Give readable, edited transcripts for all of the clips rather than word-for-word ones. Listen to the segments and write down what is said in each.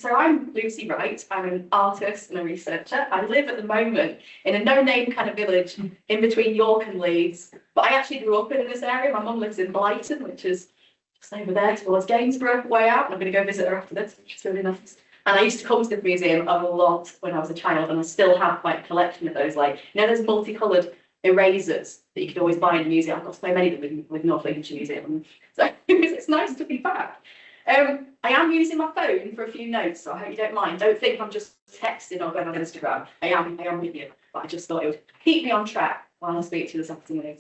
So I'm Lucy Wright. I'm an artist and a researcher. I live at the moment in a no-name kind of village in between York and Leeds. But I actually grew up in this area. My mum lives in Brighton, which is just over there towards Gainsborough, way out. And I'm going to go visit her after this, which is really nice. And I used to come to the museum a lot when I was a child, and I still have quite a collection of those, like, you know, those multicoloured erasers that you could always buy in the museum. I've got so many of them with North Lincolnshire Museum. So it's nice to be back. I am using my phone for a few notes, so I hope you don't mind. Don't think I'm just texting or going on Instagram. I am with you, but I just thought it would keep me on track while I speak to you this afternoon.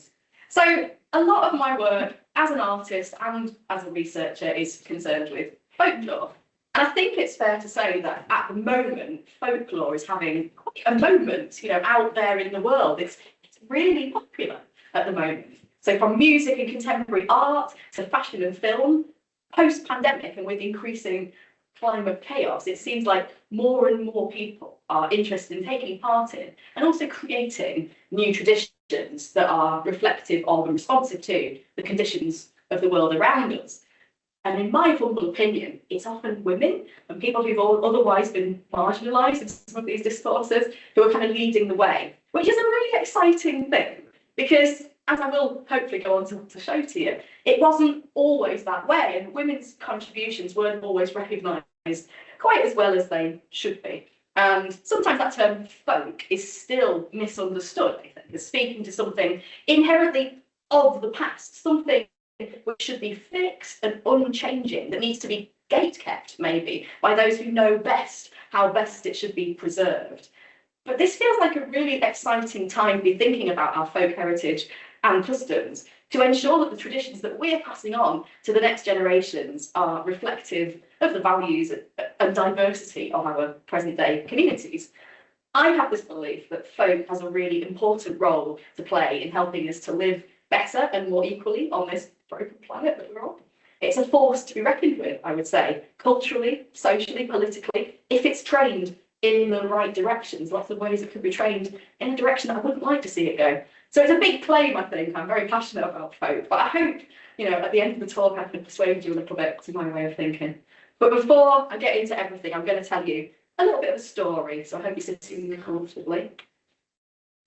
So a lot of my work as an artist and as a researcher is concerned with folklore. And I think it's fair to say that at the moment, folklore is having quite a moment, you know, out there in the world. It's really popular at the moment. So from music and contemporary art to fashion and film, post-pandemic and with increasing climate chaos, it seems like more and more people are interested in taking part in and also creating new traditions that are reflective of and responsive to the conditions of the world around us. And in my humble opinion, it's often women and people who've otherwise been marginalised in some of these discourses who are kind of leading the way, which is a really exciting thing because, as I will hopefully go on to show to you, it wasn't always that way, and women's contributions weren't always recognised quite as well as they should be. And sometimes that term folk is still misunderstood, I think, as speaking to something inherently of the past, something which should be fixed and unchanging, that needs to be gate-kept, maybe, by those who know best how best it should be preserved. But this feels like a really exciting time to be thinking about our folk heritage and customs to ensure that the traditions that we're passing on to the next generations are reflective of the values and diversity of our present-day communities. I have this belief that folk has a really important role to play in helping us to live better and more equally on this broken planet that we're on. It's a force to be reckoned with, I would say, culturally, socially, politically, if it's trained in the right directions. Lots of ways it could be trained in a direction that I wouldn't like to see it go. So it's a big claim, I think. I'm very passionate about folk, but I hope, you know, at the end of the talk, I can persuade you a little bit to my way of thinking. But before I get into everything, I'm going to tell you a little bit of a story, so I hope you're sitting comfortably.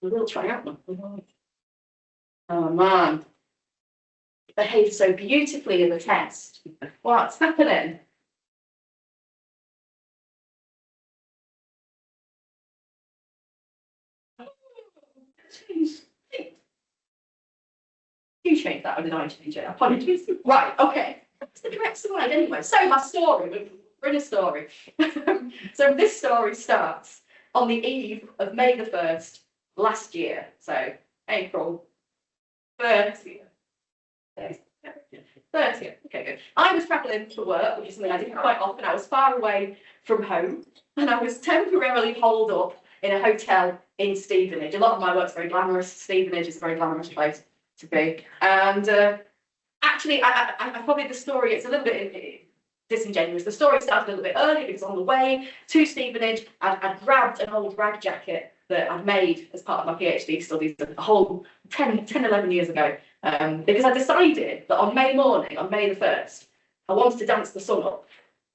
We'll try out one. Oh man, it behaved so beautifully in the test. What's happening? You changed that, or did I change it? Apologies. Right, okay. That's the correct slide anyway. So my story, we're in a story. So this story starts on the eve of May the 1st last year. So April 30th. 30th. Okay, good. I was travelling for work, which is something I do quite often. I was far away from home, and I was temporarily holed up in a hotel in Stevenage. A lot of my work's very glamorous. Stevenage is a very glamorous place to be. And actually, I probably the story, it's a little bit disingenuous. The story started a little bit earlier because on the way to Stevenage, I'd grabbed an old rag jacket that I'd made as part of my PhD studies a whole 10, 11 years ago. Because I decided that on May morning, on May the 1st, I wanted to dance the sun up.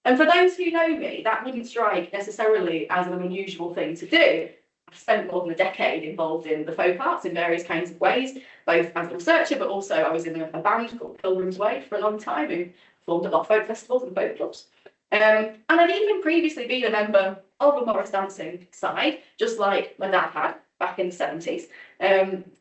And for those who know me, that wouldn't strike necessarily as an unusual thing to do. I've spent more than a decade involved in the folk arts in various kinds of ways, both as a researcher, but also I was in a band called Pilgrim's Way for a long time, who formed a lot of folk festivals and folk clubs. And I'd even previously been a member of a Morris dancing side, just like my dad had back in the 70s.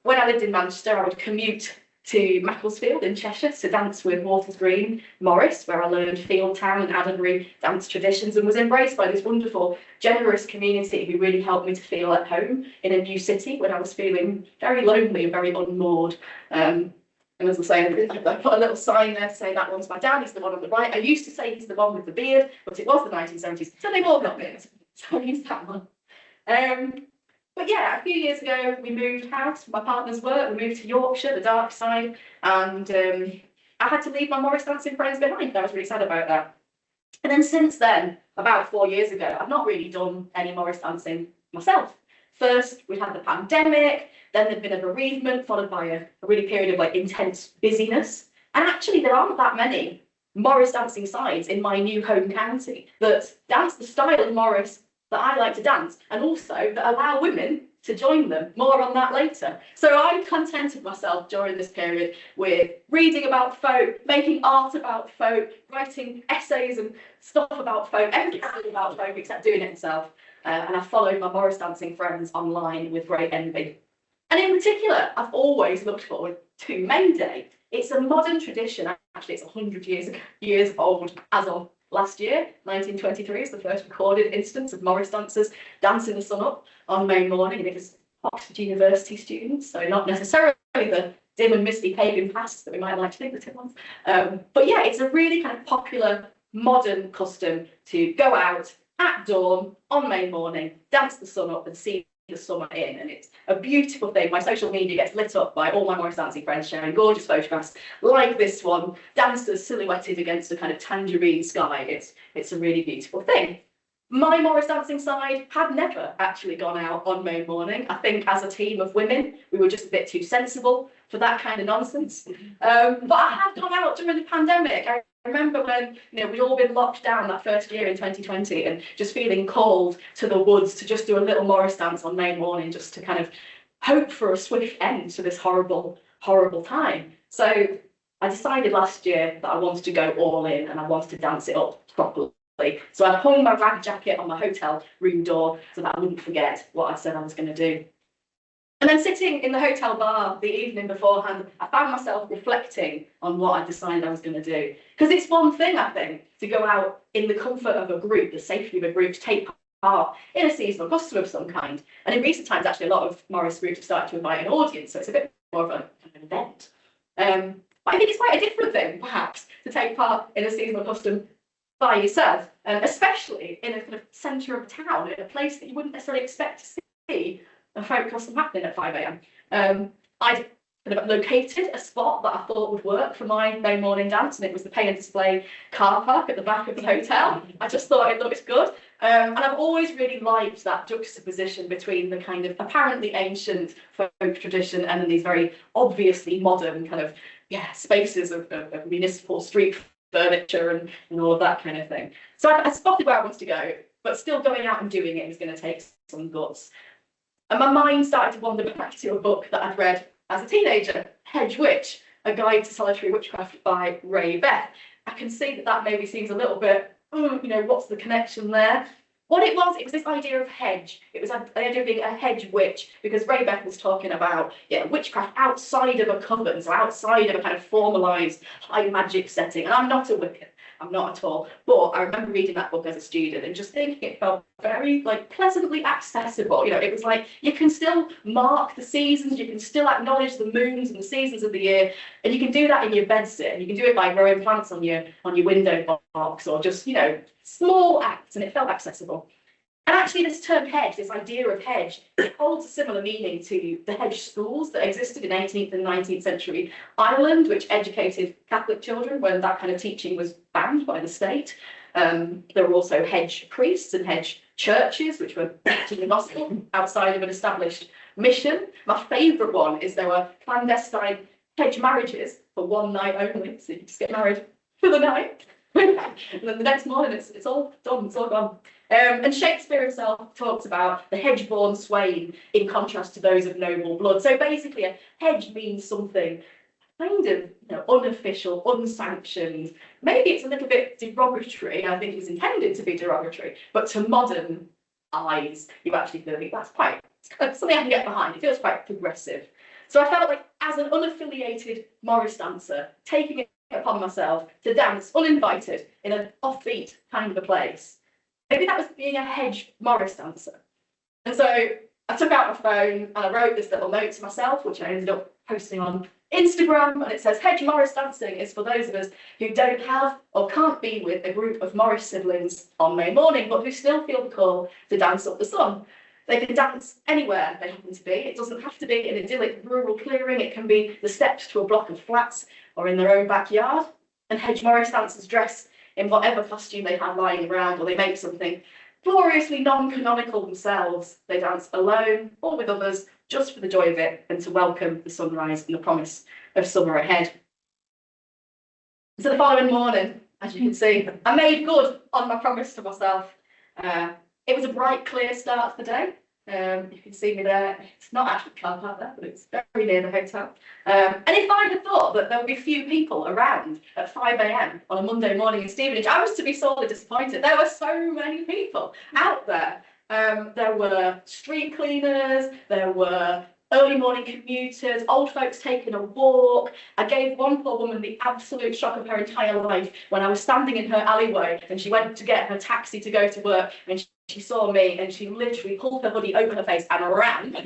When I lived in Manchester, I would commute to Macclesfield in Cheshire to dance with Waters Green Morris, where I learned field town and Addenbury dance traditions and was embraced by this wonderful, generous community who really helped me to feel at home in a new city when I was feeling very lonely and very unmoored. And as I say, I put a little sign there to say that one's my dad, he's the one on the right. I used to say he's the one with the beard, but it was the 1970s, so they've all got beards. So I used that one. But yeah, a few years ago, we moved house for my partner's work. We moved to Yorkshire, the dark side, and I had to leave my Morris dancing friends behind. I was really sad about that. And then since then, about 4 years ago, I've not really done any Morris dancing myself. First, we had the pandemic, then there'd been a bereavement, followed by a really period of like intense busyness. And actually, there aren't that many Morris dancing sides in my new home county that dance the style of Morris that I like to dance, and also that allow women to join them. More on that later. So I contented myself during this period with reading about folk, making art about folk, writing essays and stuff about folk, everything about folk except doing it myself. And I followed my Morris dancing friends online with great envy. And in particular, I've always looked forward to May Day. It's a modern tradition. Actually, it's 100 years old as of last year. 1923 is the first recorded instance of Morris dancers dancing the sun up on May morning, and it was Oxford University students, so not necessarily the dim and misty pagan past that we might like to think that it was. But yeah, it's a really kind of popular modern custom to go out at dawn on May morning, dance the sun up and see the summer in, and it's a beautiful thing. My social media gets lit up by all my Morris dancing friends sharing gorgeous photographs like this one, dancers silhouetted against a kind of tangerine sky. It's a really beautiful thing. My Morris dancing side had never actually gone out on May morning. I think as a team of women, we were just a bit too sensible for that kind of nonsense. But I have gone out during the pandemic. I remember when we'd all been locked down that first year in 2020 and just feeling called to the woods to just do a little Morris dance on May morning, just to kind of hope for a swift end to this horrible, horrible time. So I decided last year that I wanted to go all in and I wanted to dance it up properly. So I hung my rag jacket on my hotel room door so that I wouldn't forget what I said I was going to do. And then sitting in the hotel bar the evening beforehand, I found myself reflecting on what I decided I was going to do. Because it's one thing, I think, to go out in the comfort of a group, the safety of a group, to take part in a seasonal custom of some kind. And in recent times, actually, a lot of Morris groups have started to invite an audience, so it's a bit more of an event. But I think it's quite a different thing, perhaps, to take part in a seasonal custom by yourself, especially in a kind of centre of town, in a place that you wouldn't necessarily expect to see a folk custom happening at 5 a.m. I'd kind of located a spot that I thought would work for my May morning dance, and it was the pay and display car park at the back of the hotel. I just thought it looked good. And I've always really liked that juxtaposition between the kind of apparently ancient folk tradition and then these very obviously modern kind of spaces of municipal street furniture and all of that kind of thing. So I spotted where I wanted to go, but still going out and doing it is going to take some guts. And my mind started to wander back to a book that I'd read as a teenager, Hedge Witch, A Guide to Solitary Witchcraft by Ray Beth. I can see that maybe seems a little bit, what's the connection there? What it was this idea of hedge. It was the idea of being a hedge witch, because Ray Beth was talking about witchcraft outside of a coven, so outside of a kind of formalised high magic setting. And I'm not a Wiccan, I'm not at all. But I remember reading that book as a student and just thinking it felt very pleasantly accessible. It was like you can still mark the seasons, you can still acknowledge the moons and the seasons of the year, and you can do that in your bedsit. You can do it by growing plants on your window box, or just small acts, and it felt accessible. And actually this term hedge, this idea of hedge, it holds a similar meaning to the hedge schools that existed in 18th and 19th century Ireland, which educated Catholic children when that kind of teaching was banned by the state. There were also hedge priests and hedge churches, which were teaching the gospel outside of an established mission. My favourite one is there were clandestine hedge marriages for one night only, so you just get married for the night. And then the next morning it's all done, it's all gone. And Shakespeare himself talks about the hedge-born swain in contrast to those of noble blood. So basically a hedge means something kind of unofficial, unsanctioned. Maybe it's a little bit derogatory. I think it's intended to be derogatory, but to modern eyes, you actually think that's quite something I can get behind. It feels quite progressive. So I felt like as an unaffiliated Morris dancer, taking it upon myself to dance uninvited in an offbeat kind of a place, maybe that was being a hedge Morris dancer. And so I took out my phone and I wrote this little note to myself, which I ended up posting on Instagram, and it says, hedge Morris dancing is for those of us who don't have or can't be with a group of Morris siblings on May morning, but who still feel the call to dance up the sun. They can dance anywhere they happen to be. It doesn't have to be an idyllic rural clearing. It can be the steps to a block of flats or in their own backyard. And hedge Morris dancers dress in whatever costume they have lying around, or they make something gloriously non-canonical themselves. They dance alone or with others, just for the joy of it and to welcome the sunrise and the promise of summer ahead. So the following morning, as you can see, I made good on my promise to myself. It was a bright, clear start to the day. You can see me there. It's not actually a car park there, but it's very near the hotel. And if I had thought that there would be few people around at 5 a.m. on a Monday morning in Stevenage, I was to be sorely disappointed. There were so many people out there. There were street cleaners, there were early morning commuters, old folks taking a walk. I gave one poor woman the absolute shock of her entire life when I was standing in her alleyway and she went to get her taxi to go to work and she saw me and she literally pulled her hoodie over her face and ran.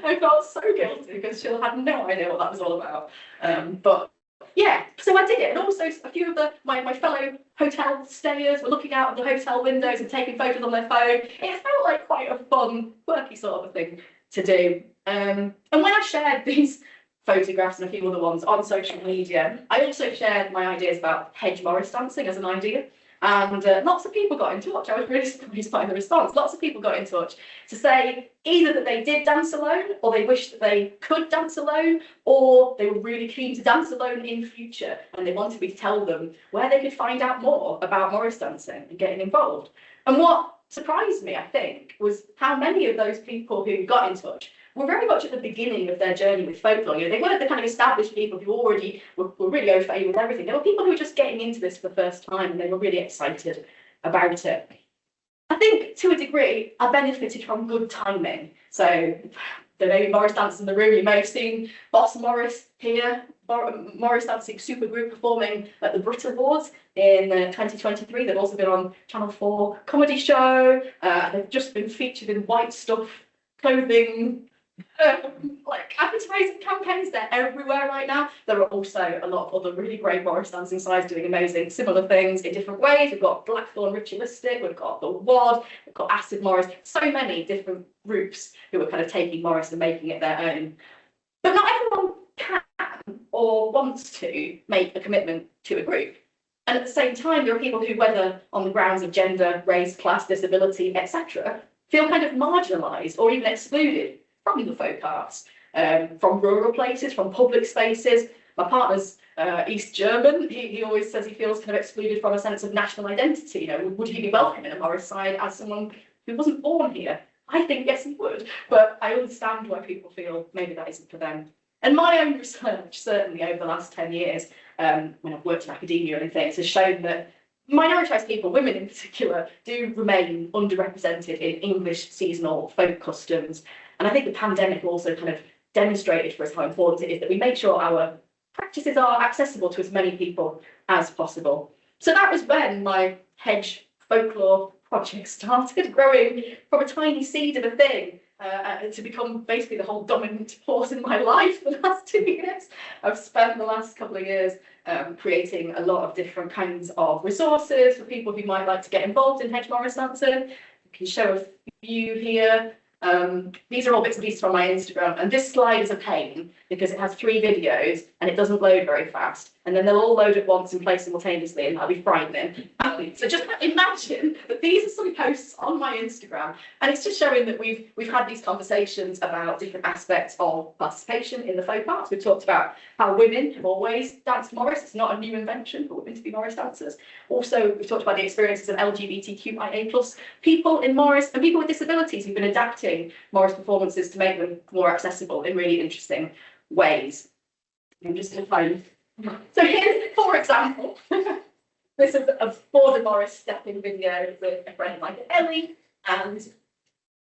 I felt so guilty because she had no idea what that was all about. But yeah, so I did it. And also a few of my fellow hotel stayers were looking out of the hotel windows and taking photos on their phone. It felt like quite a fun, quirky sort of a thing to do. And when I shared these photographs and a few other ones on social media, I also shared my ideas about hedge Morris dancing as an idea. And lots of people got in touch. I was really surprised by the response. Lots of people got in touch to say either that they did dance alone, or they wished that they could dance alone, or they were really keen to dance alone in future, and they wanted me to tell them where they could find out more about Morris dancing and getting involved. And what surprised me, I think, was how many of those people who got in touch were very much at the beginning of their journey with folklore. You know, they weren't the kind of established people who already were really au fait with everything. They were people who were just getting into this for the first time and they were really excited about it. I think to a degree, I benefited from good timing. So there may be Morris dancers in the room. You may have seen Boss Morris here, Morris dancing supergroup performing at the Brit Awards in 2023. They've also been on Channel 4 comedy show. They've just been featured in White Stuff clothing, like advertising campaigns. They're everywhere right now. There are also a lot of other really great Morris dancing sides doing amazing similar things in different ways. We've got Blackthorn Ritualistic, we've got the WOD, we've got Acid Morris, so many different groups who are kind of taking Morris and making it their own. But not everyone can or wants to make a commitment to a group. And at the same time, there are people who, whether on the grounds of gender, race, class, disability, etc., feel kind of marginalised or even excluded from the folk arts, from rural places, from public spaces. My partner's East German. He always says he feels kind of excluded from a sense of national identity. You know, would he be welcome in a Morris side as someone who wasn't born here? I think yes, he would, but I understand why people feel maybe that isn't for them. And my own research, certainly over the last 10 years, when I've worked in academia and things, has shown that minoritised people, women in particular, do remain underrepresented in English seasonal folk customs. And I think the pandemic also kind of demonstrated for us how important it is that we make sure our practices are accessible to as many people as possible. So that was when my hedge folklore project started growing from a tiny seed of a thing to become basically the whole dominant force in my life for the last 2 years. I've spent the last couple of years creating a lot of different kinds of resources for people who might like to get involved in hedge Morris dancing. I can show a few here. These are all bits and pieces from my Instagram, and this slide is a pain because it has 3 videos and it doesn't load very fast, and then they'll all load at once and play simultaneously, and that'll be frightening. So just imagine that these are some posts on my Instagram, and it's just showing that we've had these conversations about different aspects of participation in the folk arts. We've talked about how women have always danced Morris. It's not a new invention for women to be Morris dancers. Also, we've talked about the experiences of LGBTQIA+ people in Morris and people with disabilities who've been adapting Morris performances to make them more accessible in really interesting ways. I'm just going to find. So here's, for example, this is a border Morris stepping video with a friend like Ellie, and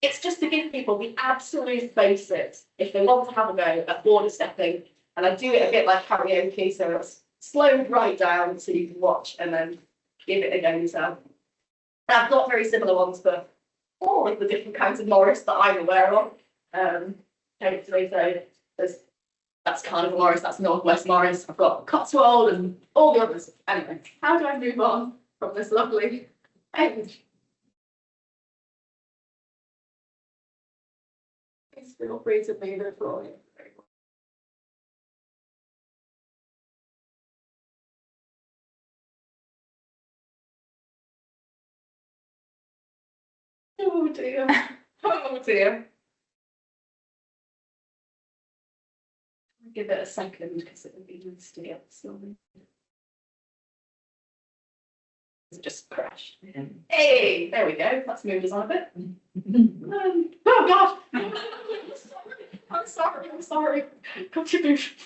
it's just to give people the absolute basics if they want to have a go at border stepping. And I do it a bit like karaoke, so it's slowed right down so you can watch and then give it a go yourself. And I've got very similar ones for all of the different kinds of Morris that I'm aware of. Hopefully, so that's Carnival Morris, that's Northwest Morris, I've got Cotswold and all the others. Anyway, how do I move on from this lovely page? Please feel free to move it forward. Oh dear. Oh dear. give it a second because it would be nice to get slide. It just crashed. Hey, there we go. That's moved us on a bit. Oh God! I'm sorry. Contribution.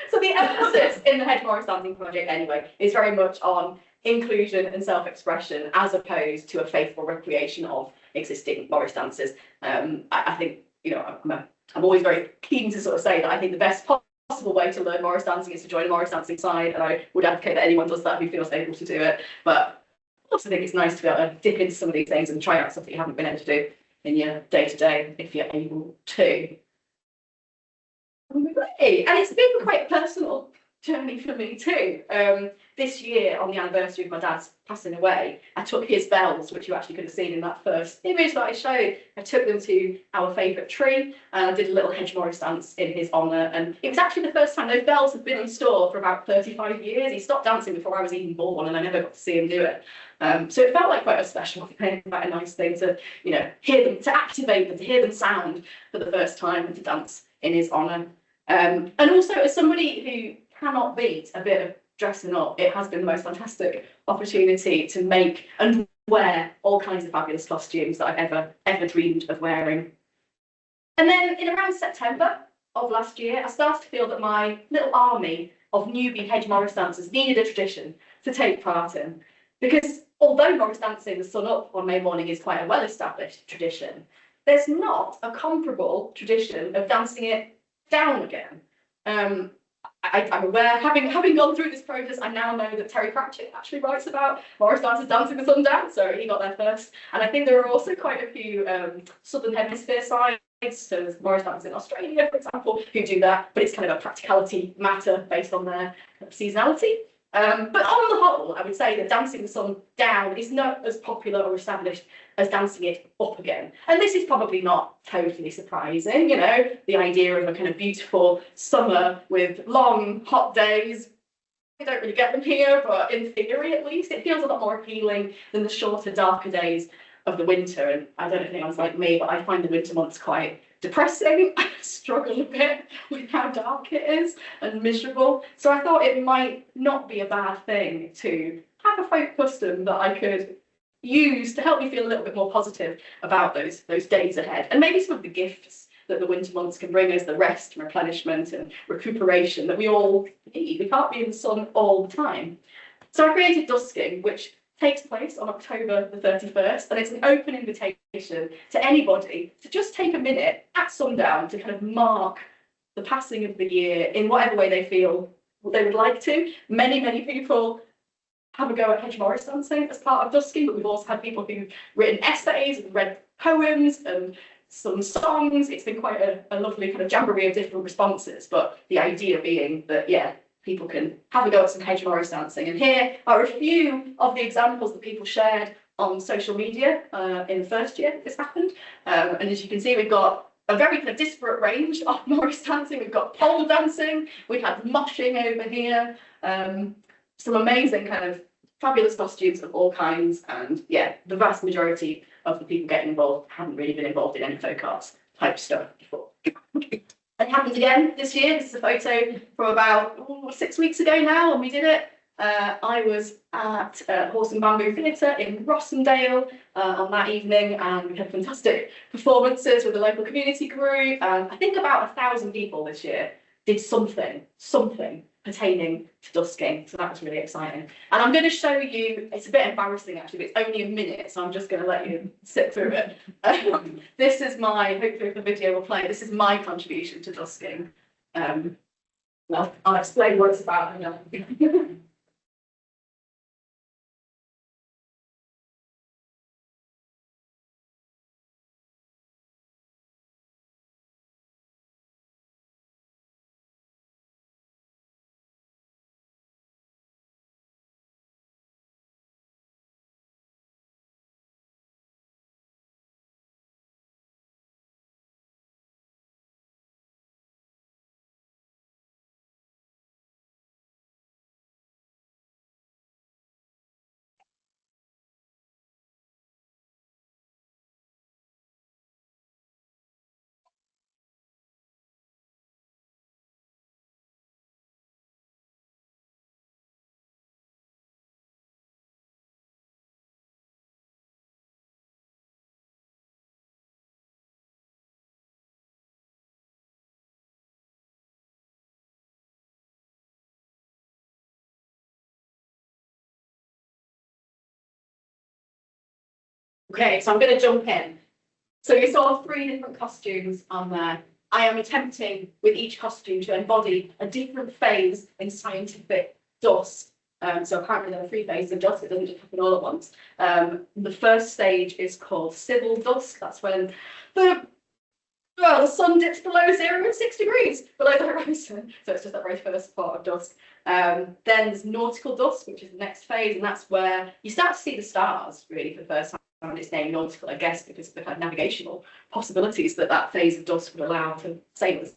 So the emphasis in the Hedge Morris Dancing project, anyway, is very much on inclusion and self-expression, as opposed to a faithful recreation of existing Morris dances. I think, you know, I'm always very keen to sort of say that I think the best possible way to learn Morris dancing is to join a Morris dancing side, and I would advocate that anyone does that who feels able to do it. But I also think it's nice to be able to dip into some of these things and try out stuff that you haven't been able to do in your day-to-day, if you're able to. And it's been quite a personal journey for me too. This year, on the anniversary of my dad's passing away, I took his bells, which you actually could have seen in that first image that I showed. I took them to our favourite tree, and I did a little Hedge Morris dance in his honour. And it was actually the first time. Those bells have been in store for about 35 years. He stopped dancing before I was even born, and I never got to see him do it. So it felt like quite a special thing, quite a nice thing to, you know, hear them, to activate them, to hear them sound for the first time, and to dance in his honour. And also, as somebody who cannot beat a bit of dressing up, it has been the most fantastic opportunity to make and wear all kinds of fabulous costumes that I've ever dreamed of wearing. And then in around September of last year, I started to feel that my little army of newbie Hedge Morris dancers needed a tradition to take part in. Because although Morris dancing the sun up on May morning is quite a well-established tradition, there's not a comparable tradition of dancing it down again. I'm aware, having gone through this process, I now know that Terry Pratchett actually writes about Morris dancers dancing the sun down, so he got there first. And I think there are also quite a few Southern Hemisphere sides, so there's Morris dancers in Australia, for example, who do that, but it's kind of a practicality matter based on their seasonality. But on the whole, I would say that dancing the sun down is not as popular or established as dancing it up again. And this is probably not totally surprising, you know, the idea of a kind of beautiful summer with long, hot days. We don't really get them here, but in theory, at least, it feels a lot more appealing than the shorter, darker days of the winter. And I don't know if anyone's like me, but I find the winter months quite depressing. I struggle a bit with how dark it is and miserable. So I thought it might not be a bad thing to have a folk custom that I could use to help me feel a little bit more positive about those days ahead. And maybe some of the gifts that the winter months can bring us, the rest and replenishment and recuperation that we all need. We can't be in the sun all the time. So I created Dusking, which takes place on October the 31st, and it's an open invitation to anybody to just take a minute at sundown to kind of mark the passing of the year in whatever way they feel they would like to. Many people have a go at Hedge Morris dancing as part of Dusking, but we've also had people who've written essays and read poems and some songs. It's been quite a lovely kind of jamboree of different responses, but the idea being that, yeah, people can have a go at some Hedge Morris dancing. And here are a few of the examples that people shared on social media in the first year that this happened. And as you can see, we've got a very kind of disparate range of Morris dancing. We've got pole dancing, we've had moshing over here, some amazing kind of fabulous costumes of all kinds. And yeah, the vast majority of the people getting involved haven't really been involved in any folk arts type stuff before. It happened again this year. This is a photo from about 6 weeks ago now, and we did it. I was at Horse and Bamboo Theatre in Rossendale on that evening, and we had fantastic performances with the local community group. And I think about 1,000 people this year did something pertaining to Dusking, so that was really exciting. And I'm going to show you, it's a bit embarrassing actually, but it's only a minute, so I'm just going to let you sit through it. This is my, hopefully the video will play, this is my contribution to Dusking. Well, I'll explain what it's about in a minute. Okay, so I'm going to jump in. So you saw 3 different costumes on there. I am attempting with each costume to embody a different phase in scientific dust. So apparently there are 3 phases of dust, it doesn't just happen all at once. The first stage is called civil dusk. That's when the sun dips below 0 and 6 degrees below the horizon. So it's just that very first part of dusk. Then there's nautical dusk, which is the next phase, and that's where you start to see the stars really for the first time. And it's named nautical, I guess, because of the kind of navigational possibilities that that phase of dusk would allow to sailors.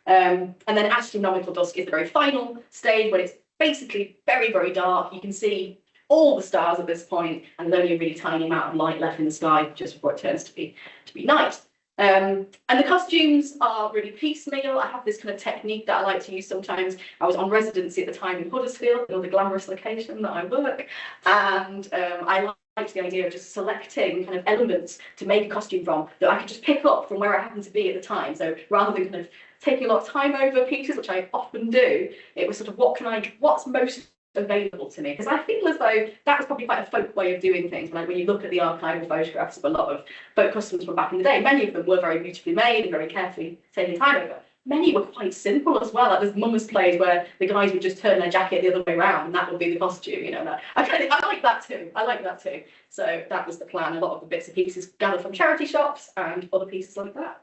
And then astronomical dusk is the very final stage when it's basically very, very dark. You can see all the stars at this point, and there's only a really tiny amount of light left in the sky just before it turns to be night. And the costumes are really piecemeal. I have this kind of technique that I like to use sometimes. I was on residency at the time in Huddersfield, another glamorous location that I work, and I liked the idea of just selecting kind of elements to make a costume from that I could just pick up from where I happened to be at the time. So rather than kind of taking a lot of time over pieces, which I often do, it was sort of what's most available to me, because I feel as though that was probably quite a folk way of doing things. Like when you look at the archival photographs of a lot of folk customs from back in the day, many of them were very beautifully made and very carefully taken time over. Many were quite simple as well. Like there's mummers plays where the guys would just turn their jacket the other way around and that would be the costume, you know. I like that too. I like that too. So that was the plan. A lot of the bits and pieces gathered from charity shops and other pieces like that.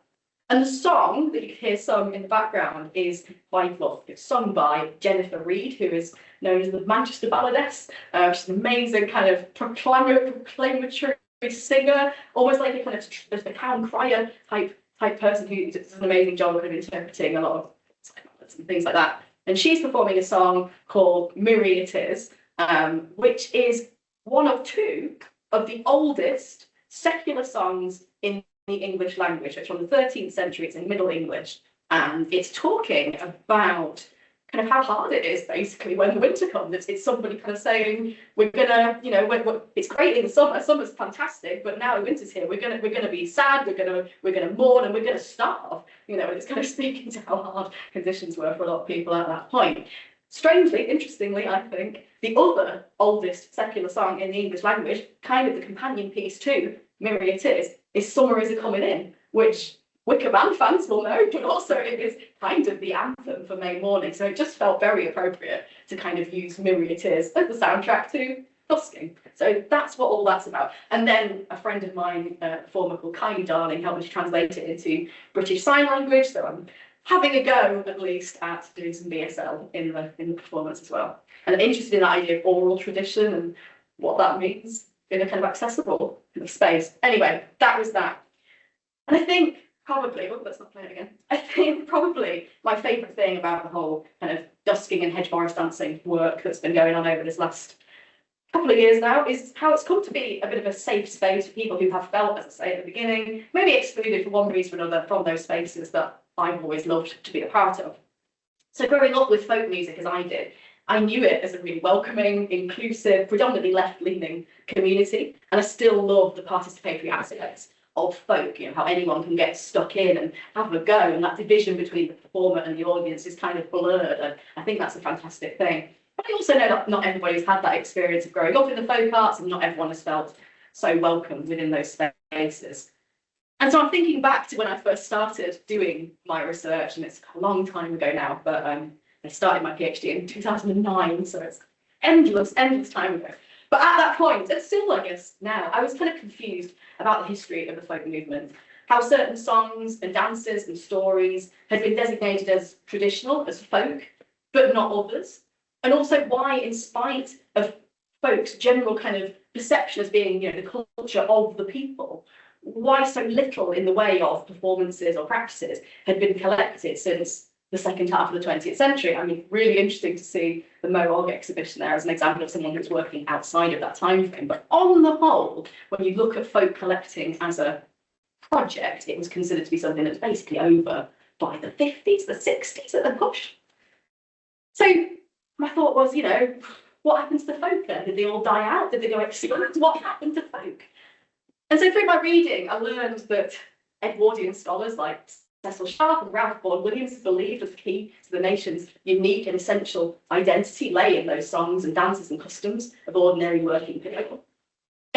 And the song that you can hear sung in the background is White Love. It's sung by Jennifer Reed, who is known as the Manchester Balladess. She's an amazing kind of proclamatory singer, almost like a kind of the town crier type person who does an amazing job of kind of interpreting a lot of ballads and things like that. And she's performing a song called Myriad It Is, which is one of 2 of the oldest secular songs in the English language. It's from the 13th century, it's in Middle English, and it's talking about kind of how hard it is basically when the winter comes. It's somebody kind of saying, we're gonna, you know, it's great in the summer's fantastic, but now the winter's here, we're gonna be sad, we're gonna mourn, and we're gonna starve, you know. And it's kind of speaking to how hard conditions were for a lot of people at that point. Strangely, interestingly, I think the other oldest secular song in the English language, kind of the companion piece to Myriad It is Summer Is A-Coming In, which Wicker Man fans will know, but also it is kind of the anthem for May morning. So it just felt very appropriate to kind of use Myriad It Is as the soundtrack to busking. So that's what all that's about. And then a friend of mine, a performer called Kylie Darling, helped me to translate it into British Sign Language. So I'm having a go, at least, at doing some BSL in the performance as well. And I'm interested in that idea of oral tradition and what that means in a kind of accessible kind of space. Anyway, that was that. And I think probably, let's not play it again. I think probably my favourite thing about the whole kind of dusking and hedge forest dancing work that's been going on over this last couple of years now is how it's come to be a bit of a safe space for people who have felt, as I say at the beginning, maybe excluded for one reason or another from those spaces that I've always loved to be a part of. So growing up with folk music as I did, I knew it as a really welcoming, inclusive, predominantly left-leaning community, and I still love the participatory aspects of folk, you know, how anyone can get stuck in and have a go, and that division between the performer and the audience is kind of blurred, and I think that's a fantastic thing. But I also know that not everybody's had that experience of growing up in the folk arts, and not everyone has felt so welcome within those spaces. And so I'm thinking back to when I first started doing my research, and it's a long time ago now, but I started my PhD in 2009, so it's endless time ago. But at that point, and still I guess now, I was kind of confused about the history of the folk movement, how certain songs and dances and stories had been designated as traditional, as folk, but not others. And also why, in spite of folks' general kind of perception as being, you know, the culture of the people, why so little in the way of performances or practices had been collected since the second half of the 20th century. I mean, really interesting to see the Mo Og exhibition there as an example of someone who's working outside of that time frame. But on the whole, when you look at folk collecting as a project, it was considered to be something that's basically over by the 50s, the 60s at the push. So my thought was, you know, what happened to the folk then? Did they all die out? Did they go extinct? What happened to folk? And so through my reading, I learned that Edwardian scholars like Cecil Sharp and Ralph Vaughan Williams believed that the key to the nation's unique and essential identity lay in those songs and dances and customs of ordinary working people.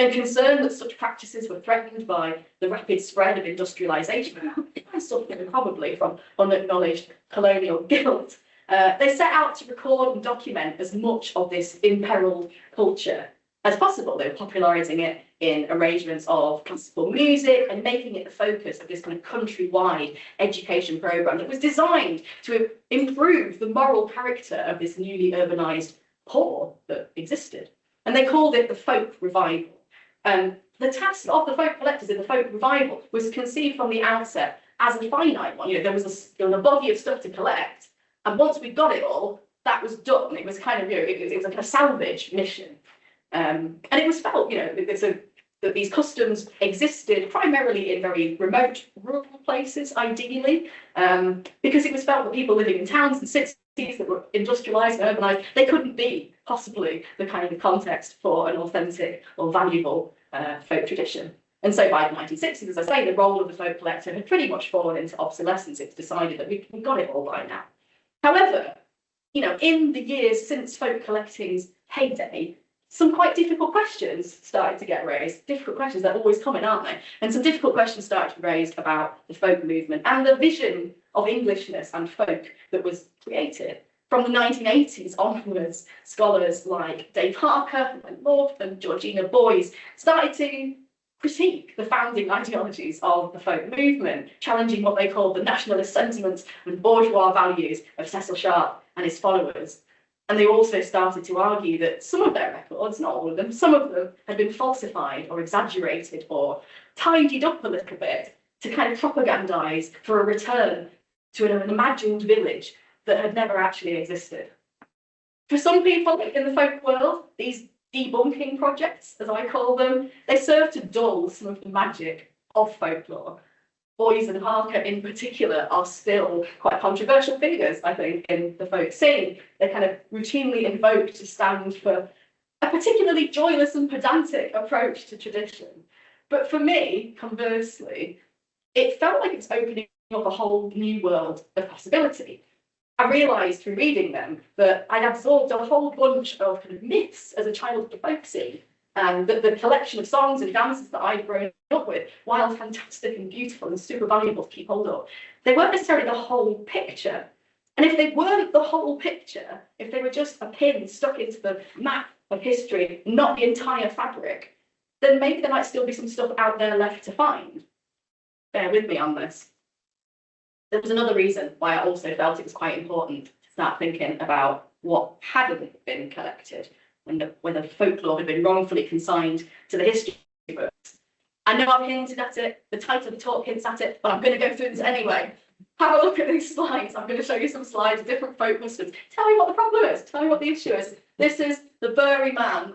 and concerned that such practices were threatened by the rapid spread of industrialisation, suffering probably from unacknowledged colonial guilt, they set out to record and document as much of this imperiled culture as possible. They were popularising it in arrangements of classical music and making it the focus of this kind of countrywide education programme that was designed to improve the moral character of this newly urbanised poor that existed. And they called it the folk revival. The task of the folk collectors in the folk revival was conceived from the outset as a finite one. There was a body of stuff to collect, and once we got it all, that was done. It was kind of, it was like a salvage mission. And it was felt, that these customs existed primarily in very remote rural places, ideally, because it was felt that people living in towns and cities that were industrialised and urbanised, they couldn't be possibly the kind of context for an authentic or valuable folk tradition. And so by the 1960s, as I say, the role of the folk collector had pretty much fallen into obsolescence. It's decided that we've got it all by now. However, in the years since folk collecting's heyday, some quite difficult questions started to get raised. Difficult questions, they're always common, aren't they? And some difficult questions started to be raised about the folk movement and the vision of Englishness and folk that was created. From the 1980s onwards, scholars like Dave Harker and Lord and Georgina Boys started to critique the founding ideologies of the folk movement, challenging what they called the nationalist sentiments and bourgeois values of Cecil Sharp and his followers. And they also started to argue that some of their records, not all of them, some of them had been falsified or exaggerated or tidied up a little bit to kind of propagandise for a return to an imagined village that had never actually existed. For some people in the folk world, these debunking projects, as I call them, they serve to dull some of the magic of folklore. Boys and Harker in particular are still quite controversial figures, I think, in the folk scene. They're kind of routinely invoked to stand for a particularly joyless and pedantic approach to tradition. But for me, conversely, it felt like it's opening up a whole new world of possibility. I realised through reading them that I'd absorbed a whole bunch of kind of myths as a child of the folk scene, and that the collection of songs and dances that I'd grown up with, while fantastic and beautiful and super valuable to keep hold of, they weren't necessarily the whole picture. And if they weren't the whole picture, if they were just a pin stuck into the map of history, not the entire fabric, then maybe there might still be some stuff out there left to find. Bear with me on this. There was another reason why I also felt it was quite important to start thinking about what hadn't been collected and whether folklore had been wrongfully consigned to the history books. I know I've hinted at it, the title of the talk hints at it, but I'm going to go through this anyway. Have a look at these slides. I'm going to show you some slides of different folk customs. Tell me what the problem is. Tell me what the issue is. This is the Bury Man.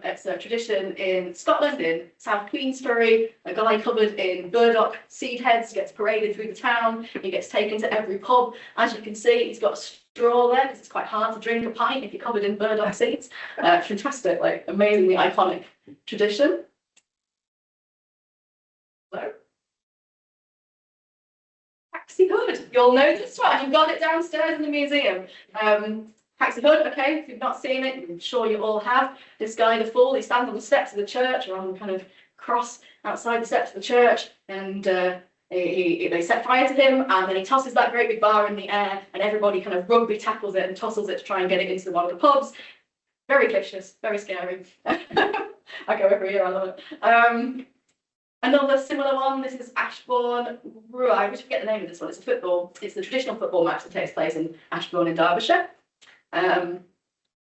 It's a tradition in Scotland, in South Queensbury. A guy covered in burdock seed heads gets paraded through the town. He gets taken to every pub. As you can see, he's got a straw there because it's quite hard to drink a pint if you're covered in burdock seeds. Fantastic, like amazingly iconic tradition. Hello. Taxi Hood. You'll know this one. You've got it downstairs in the museum. Taxi Hood, okay, if you've not seen it, I'm sure you all have. This guy, the fool, he stands on the steps of the church, or on the kind of cross outside the steps of the church, and they set fire to him, and then he tosses that great big bar in the air, and everybody kind of rugby tackles it and tussles it to try and get it into one of the pubs. Very vicious, very scary. I go every year, I love it. Another similar one, this is Ashbourne. I always forget the name of this one. It's the traditional football match that takes place in Ashbourne in Derbyshire.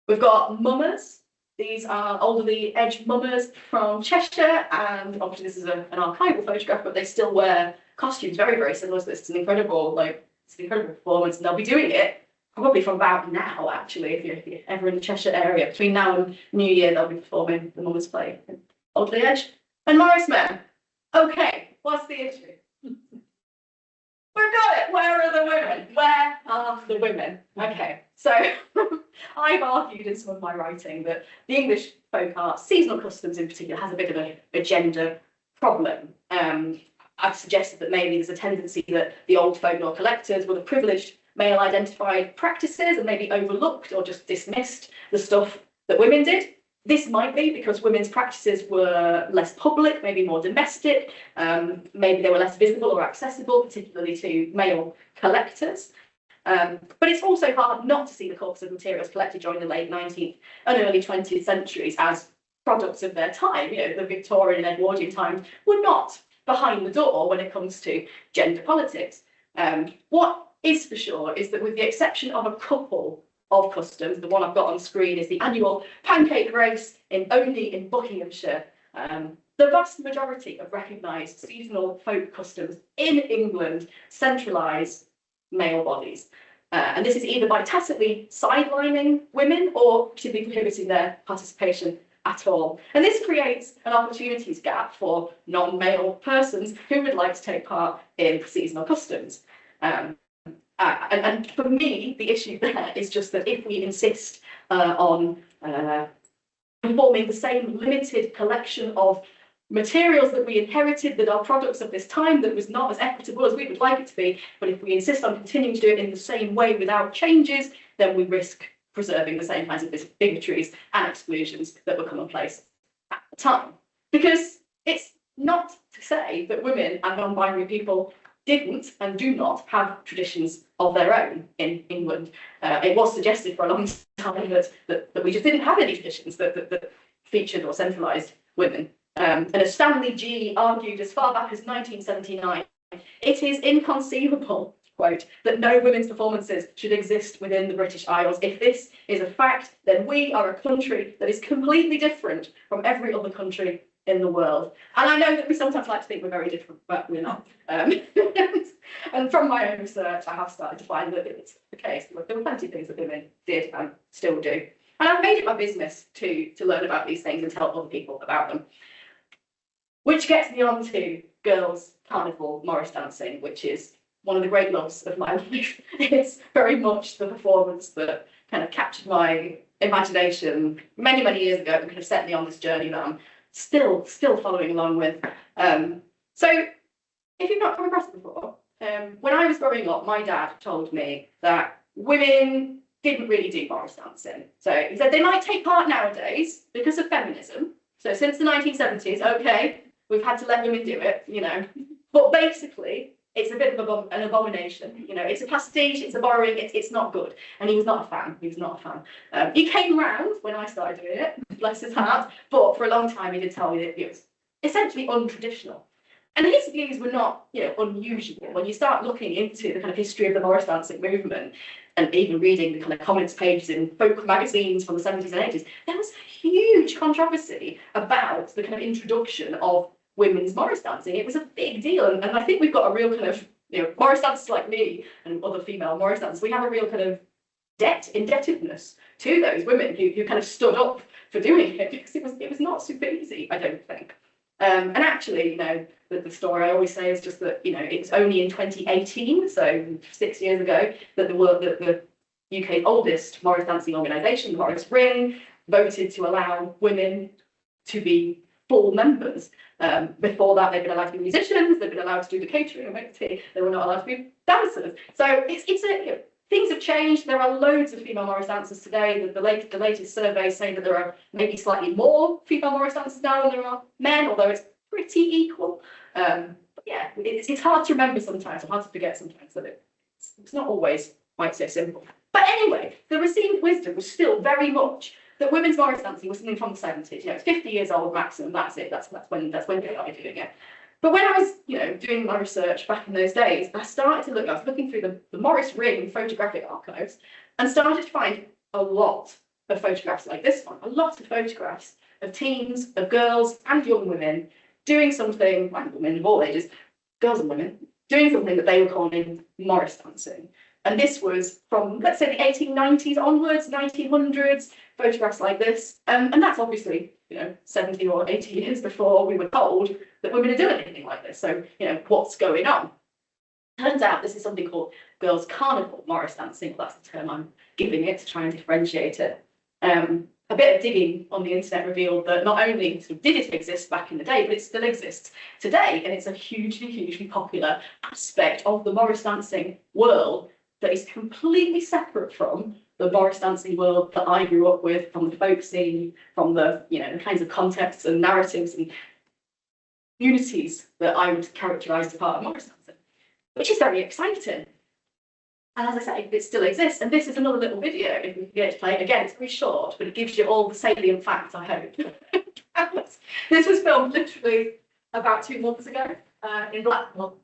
We've got mummers. These are Alderley Edge mummers from Cheshire, and obviously this is an archival photograph, but they still wear costumes very, very similar to this. It's an incredible performance, and they'll be doing it probably from about now, actually, if you're ever in the Cheshire area. Between now and New Year, they'll be performing the mummers play in Alderley Edge. And Morris men. Okay, what's the issue? We've got it. Where are the women? Where are the women? Okay, so I've argued in some of my writing that the English folk art, seasonal customs in particular, has a bit of a gender problem. I've suggested that maybe there's a tendency that the old folklore collectors were the privileged male-identified practices and maybe overlooked or just dismissed the stuff that women did. This might be because women's practices were less public, maybe more domestic, maybe they were less visible or accessible, particularly to male collectors. But it's also hard not to see the corpus of materials collected during the late 19th and early 20th centuries as products of their time. You know, the Victorian and Edwardian times were not behind the door when it comes to gender politics. What is for sure is that with the exception of a couple of customs, the one I've got on screen is the annual pancake race only in Buckinghamshire. The vast majority of recognised seasonal folk customs in England centralise male bodies. And this is either by tacitly sidelining women or simply prohibiting their participation at all. And this creates an opportunities gap for non-male persons who would like to take part in seasonal customs. And for me, the issue there is just that if we insist on performing the same limited collection of materials that we inherited that are products of this time that was not as equitable as we would like it to be, but if we insist on continuing to do it in the same way without changes, then we risk preserving the same kinds of bigotries and exclusions that were commonplace at the time. Because it's not to say that women and non-binary people didn't and do not have traditions of their own in England. It was suggested for a long time that we just didn't have any traditions that featured or centralised women. And as Stanley G argued as far back as 1979, it is inconceivable, quote, that no women's performances should exist within the British Isles. If this is a fact, then we are a country that is completely different from every other country in the world. And I know that we sometimes like to think we're very different, but we're not. And from my own research, I have started to find that it's the case. There were plenty of things that women did and still do. And I've made it my business to learn about these things and tell other people about them. Which gets me on to girls' carnival Morris dancing, which is one of the great loves of my life. It's very much the performance that kind of captured my imagination many, many years ago and kind of set me on this journey that I'm still following along with. So if you've not come across it before, when I was growing up, my dad told me that women didn't really do Morris dancing. So he said they might take part nowadays because of feminism. So since the 1970s, okay, we've had to let women do it, you know. But basically, it's a bit of an abomination. You know, it's a pastiche, it's a borrowing, it's not good. And he was not a fan. He was not a fan. He came round when I started doing it, bless his heart. But for a long time, he did tell me that it was essentially untraditional. And his views were not, you know, unusual. When you start looking into the kind of history of the Morris dancing movement, and even reading the kind of comments pages in folk magazines from the 70s and 80s, there was a huge controversy about the kind of introduction of women's Morris dancing. It was a big deal, and I think we've got a real kind of, you know, Morris dancers like me and other female Morris dancers, we have a real kind of indebtedness to those women who kind of stood up for doing it, because it was not super easy, I don't think. And actually, you know, the story I always say is just that, you know, it was only in 2018, so 6 years ago, that the UK's oldest Morris dancing organisation, the Morris Ring, voted to allow women to be full members. Before that, they've been allowed to be musicians, they've been allowed to do the catering and make the tea, they were not allowed to be dancers. So it's a, you know, things have changed. There are loads of female Morris dancers today. The latest surveys say that there are maybe slightly more female Morris dancers now than there are men, although it's pretty equal. But yeah, it's hard to remember sometimes, or hard to forget sometimes that it's not always quite so simple. But anyway, the received wisdom was still very much that women's Morris dancing was something from the 70s. You know, it's 50 years old maximum. That's it. That's when they started doing it. But when I was, you know, doing my research back in those days, I started to look. I was looking through the Morris Ring photographic archives and started to find a lot of photographs like this one. A lot of photographs of teens, of girls and young women doing something, well, women of all ages, girls and women, doing something that they were calling Morris dancing. And this was from, let's say, the 1890s onwards, 1900s, photographs like this. And that's obviously, you know, 70 or 80 years before we were told that women are doing anything like this. So, you know, what's going on? Turns out this is something called girls' carnival Morris dancing. Well, that's the term I'm giving it to try and differentiate it. A bit of digging on the internet revealed that not only sort of did it exist back in the day, but it still exists today. And it's a hugely popular aspect of the Morris dancing world that is completely separate from the Morris dancing world that I grew up with, from the folk scene, from the, you know, the kinds of contexts and narratives and unities that I would characterise as part of Morris dancing, which is very exciting. And as I say, it still exists. And this is another little video, if we can get it to play. Again, it's very short, but it gives you all the salient facts, I hope. This was filmed literally about 2 months ago in Blackpool.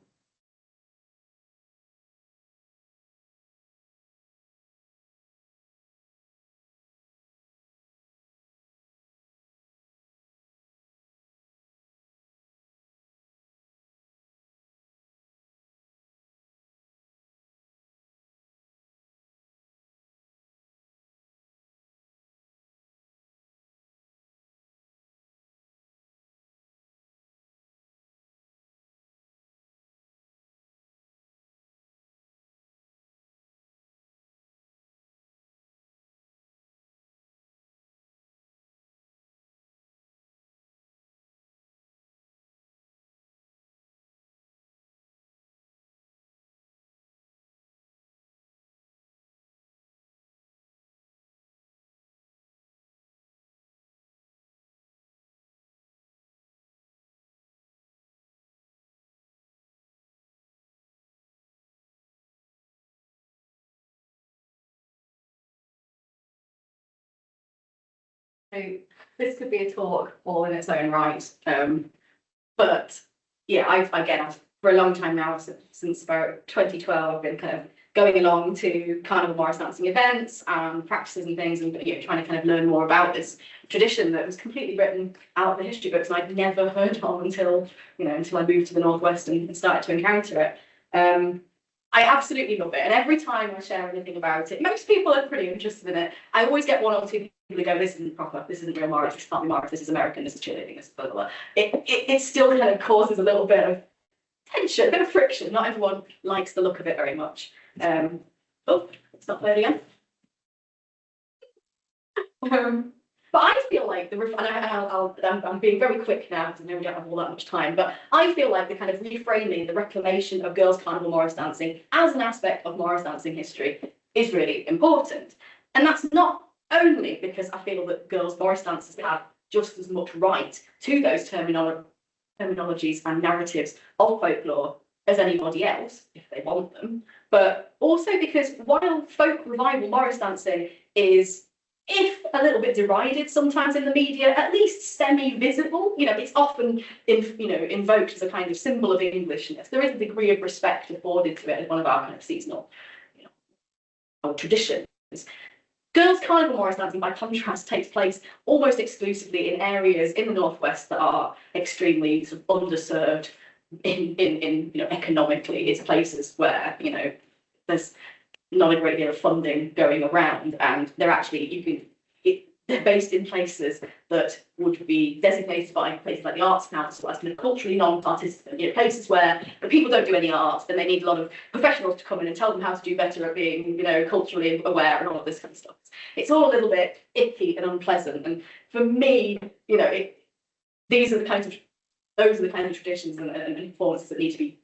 So this could be a talk all in its own right. But yeah, I've for a long time now, since about 2012, I've been kind of going along to Carnival Morris dancing events and practices and things, and you know, trying to kind of learn more about this tradition that was completely written out of the history books and I'd never heard of until I moved to the Northwest and started to encounter it. I absolutely love it, and every time I share anything about it, most people are pretty interested in it. I always get 1 or 2 people who go, "This isn't proper. This isn't real Morris. This can't be Morris. This is American. This is cheerleading. This is blah blah blah." It still kind of causes a little bit of tension, a bit of friction. Not everyone likes the look of it very much. Oh, it's not played again. But I feel like I'm being very quick now because I know we don't have all that much time, but I feel like the kind of reframing, the reclamation of girls' carnival Morris dancing as an aspect of Morris dancing history is really important. And that's not only because I feel that girls' Morris dancers have just as much right to those terminologies and narratives of folklore as anybody else, if they want them, but also because while folk revival Morris dancing is, if a little bit derided sometimes in the media, at least semi-visible. You know, it's often invoked as a kind of symbol of Englishness. There is a degree of respect afforded to it as one of our kind of seasonal, traditions. Girls' carnival Morris dancing, by contrast, takes place almost exclusively in areas in the Northwest that are extremely sort of underserved economically. It's places where there's not a great deal of funding going around, and they're actually they're based in places that would be designated by places like the Arts Council as culturally non-participant, places where the people don't do any art, then they need a lot of professionals to come in and tell them how to do better at being, culturally aware and all of this kind of stuff. It's all a little bit icky and unpleasant, and for me, those are the kinds of traditions and performances that need to be,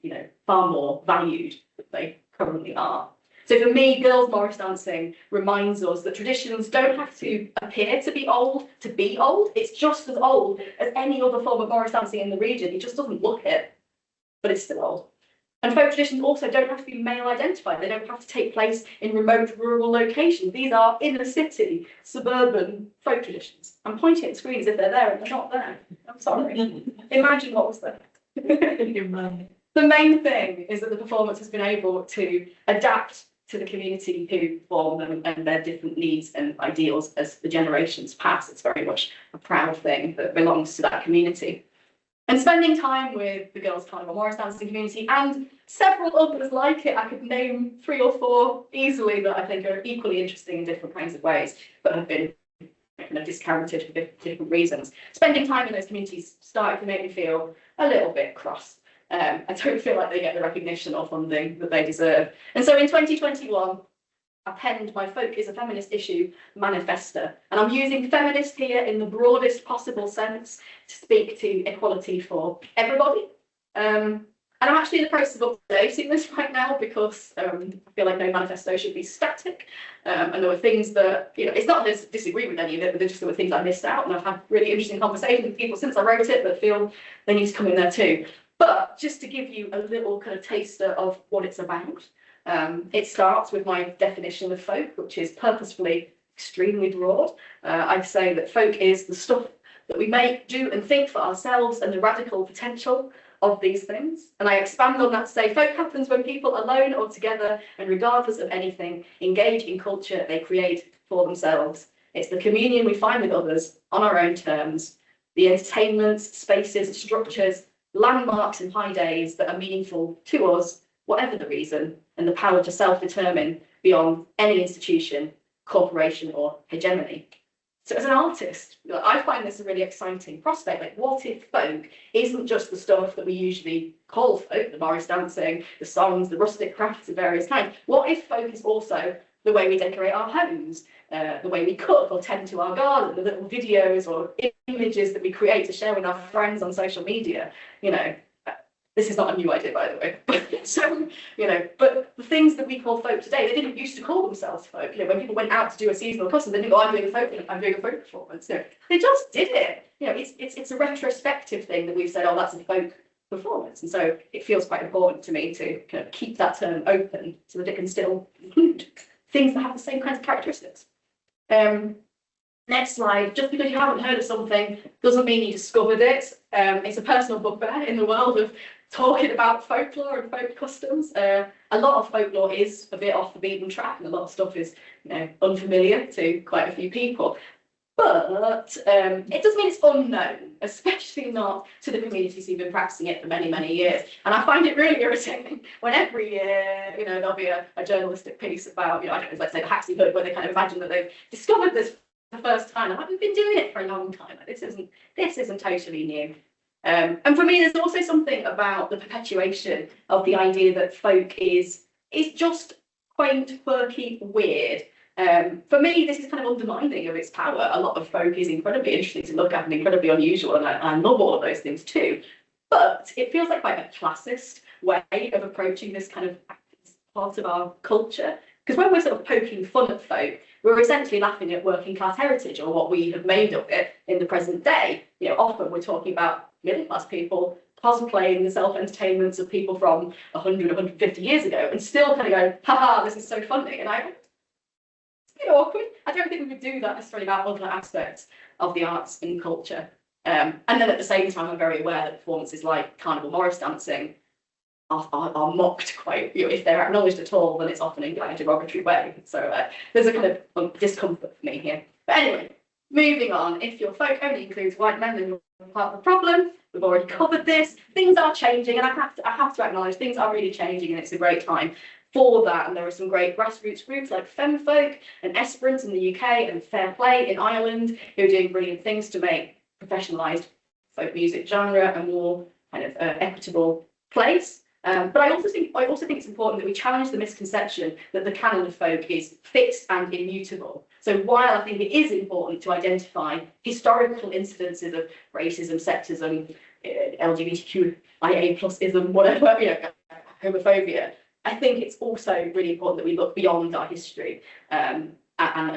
far more valued than they currently are. So for me, girls' Morris dancing reminds us that traditions don't have to appear to be old to be old. It's just as old as any other form of Morris dancing in the region. It just doesn't look it, but it's still old. And folk traditions also don't have to be male identified. They don't have to take place in remote rural locations. These are inner city, suburban folk traditions. I'm pointing at the screen as if they're there and they're not there. I'm sorry. Imagine what was there. The main thing is that the performance has been able to adapt to the community who form them and their different needs and ideals as the generations pass. It's very much a proud thing that belongs to that community. And spending time with the Girls' Carnival Morris dancing community and several others like it, I could name 3 or 4 easily that I think are equally interesting in different kinds of ways, but have been discounted for different reasons. Spending time in those communities started to make me feel a little bit cross. I don't feel like they get the recognition or funding that they deserve. And so in 2021, I penned my Folk is a Feminist Issue manifesto. And I'm using feminist here in the broadest possible sense to speak to equality for everybody. And And I'm actually in the process of updating this right now because I feel like no manifesto should be static. And there were things that, it's not that I disagree with any of it, but there were things I missed out. And I've had really interesting conversations with people since I wrote it that feel they need to come in there too. But just to give you a little kind of taster of what it's about, it starts with my definition of folk, which is purposefully extremely broad. I'd say that folk is the stuff that we make, do and think for ourselves and the radical potential of these things. And I expand on that to say folk happens when people alone or together and regardless of anything engage in culture they create for themselves. It's the communion we find with others on our own terms, the entertainments, spaces, structures, landmarks and high days that are meaningful to us, whatever the reason, and the power to self-determine beyond any institution, corporation or hegemony. So as an artist, I find this a really exciting prospect. Like, what if folk isn't just the stuff that we usually call folk, the Morris dancing, the songs, the rustic crafts of various kinds? What if folk is also the way we decorate our homes, the way we cook or tend to our garden, the little videos or images that we create to share with our friends on social media? This is not a new idea, by the way. But the things that we call folk today, they didn't used to call themselves folk. When people went out to do a seasonal custom, they didn't go, I'm doing a folk performance. They just did it. It's a retrospective thing that we've said, oh, that's a folk performance. And so it feels quite important to me to kind of keep that term open so that it can still include things that have the same kinds of characteristics. Next slide. Just because you haven't heard of something doesn't mean you discovered it. It's a personal bugbear in the world of talking about folklore and folk customs. A lot of folklore is a bit off the beaten track, and a lot of stuff is, unfamiliar to quite a few people. But it doesn't mean it's unknown, especially not to the communities who've been practicing it for many, many years. And I find it really irritating when every year, there'll be a journalistic piece about, I don't know, let's say the Haxley Hood, where they kind of imagine that they've discovered this for the first time. We've been doing it for a long time. This isn't totally new. And for me, there's also something about the perpetuation of the idea that folk is just quaint, quirky, weird. For me, this is kind of undermining of its power. A lot of folk is incredibly interesting to look at and incredibly unusual, and I love all of those things too. But it feels like quite a classist way of approaching this kind of part of our culture. Because when we're sort of poking fun at folk, we're essentially laughing at working class heritage or what we have made of it in the present day. Often we're talking about middle class people cosplaying the self-entertainments of people from 100, 150 years ago and still kind of going, haha, this is so funny. And it's a bit awkward. I don't think we would do that necessarily about other aspects of the arts and culture. And then at the same time, I'm very aware that performances like Carnival Morris dancing are mocked quite, if they're acknowledged at all, then it's often in quite a derogatory way. So there's a kind of discomfort for me here. But anyway, moving on. If your folk only includes white men, then you're part of the problem. We've already covered this. Things are changing, and I have to acknowledge things are really changing, and it's a great time for that. And there are some great grassroots groups like Femfolk and Esperance in the UK and Fair Play in Ireland who are doing brilliant things to make professionalised folk music genre a more kind of equitable place. But I also think it's important that we challenge the misconception that the canon of folk is fixed and immutable. So while I think it is important to identify historical incidences of racism, sexism, LGBTQIA+ism, whatever, homophobia, I think it's also really important that we look beyond our history and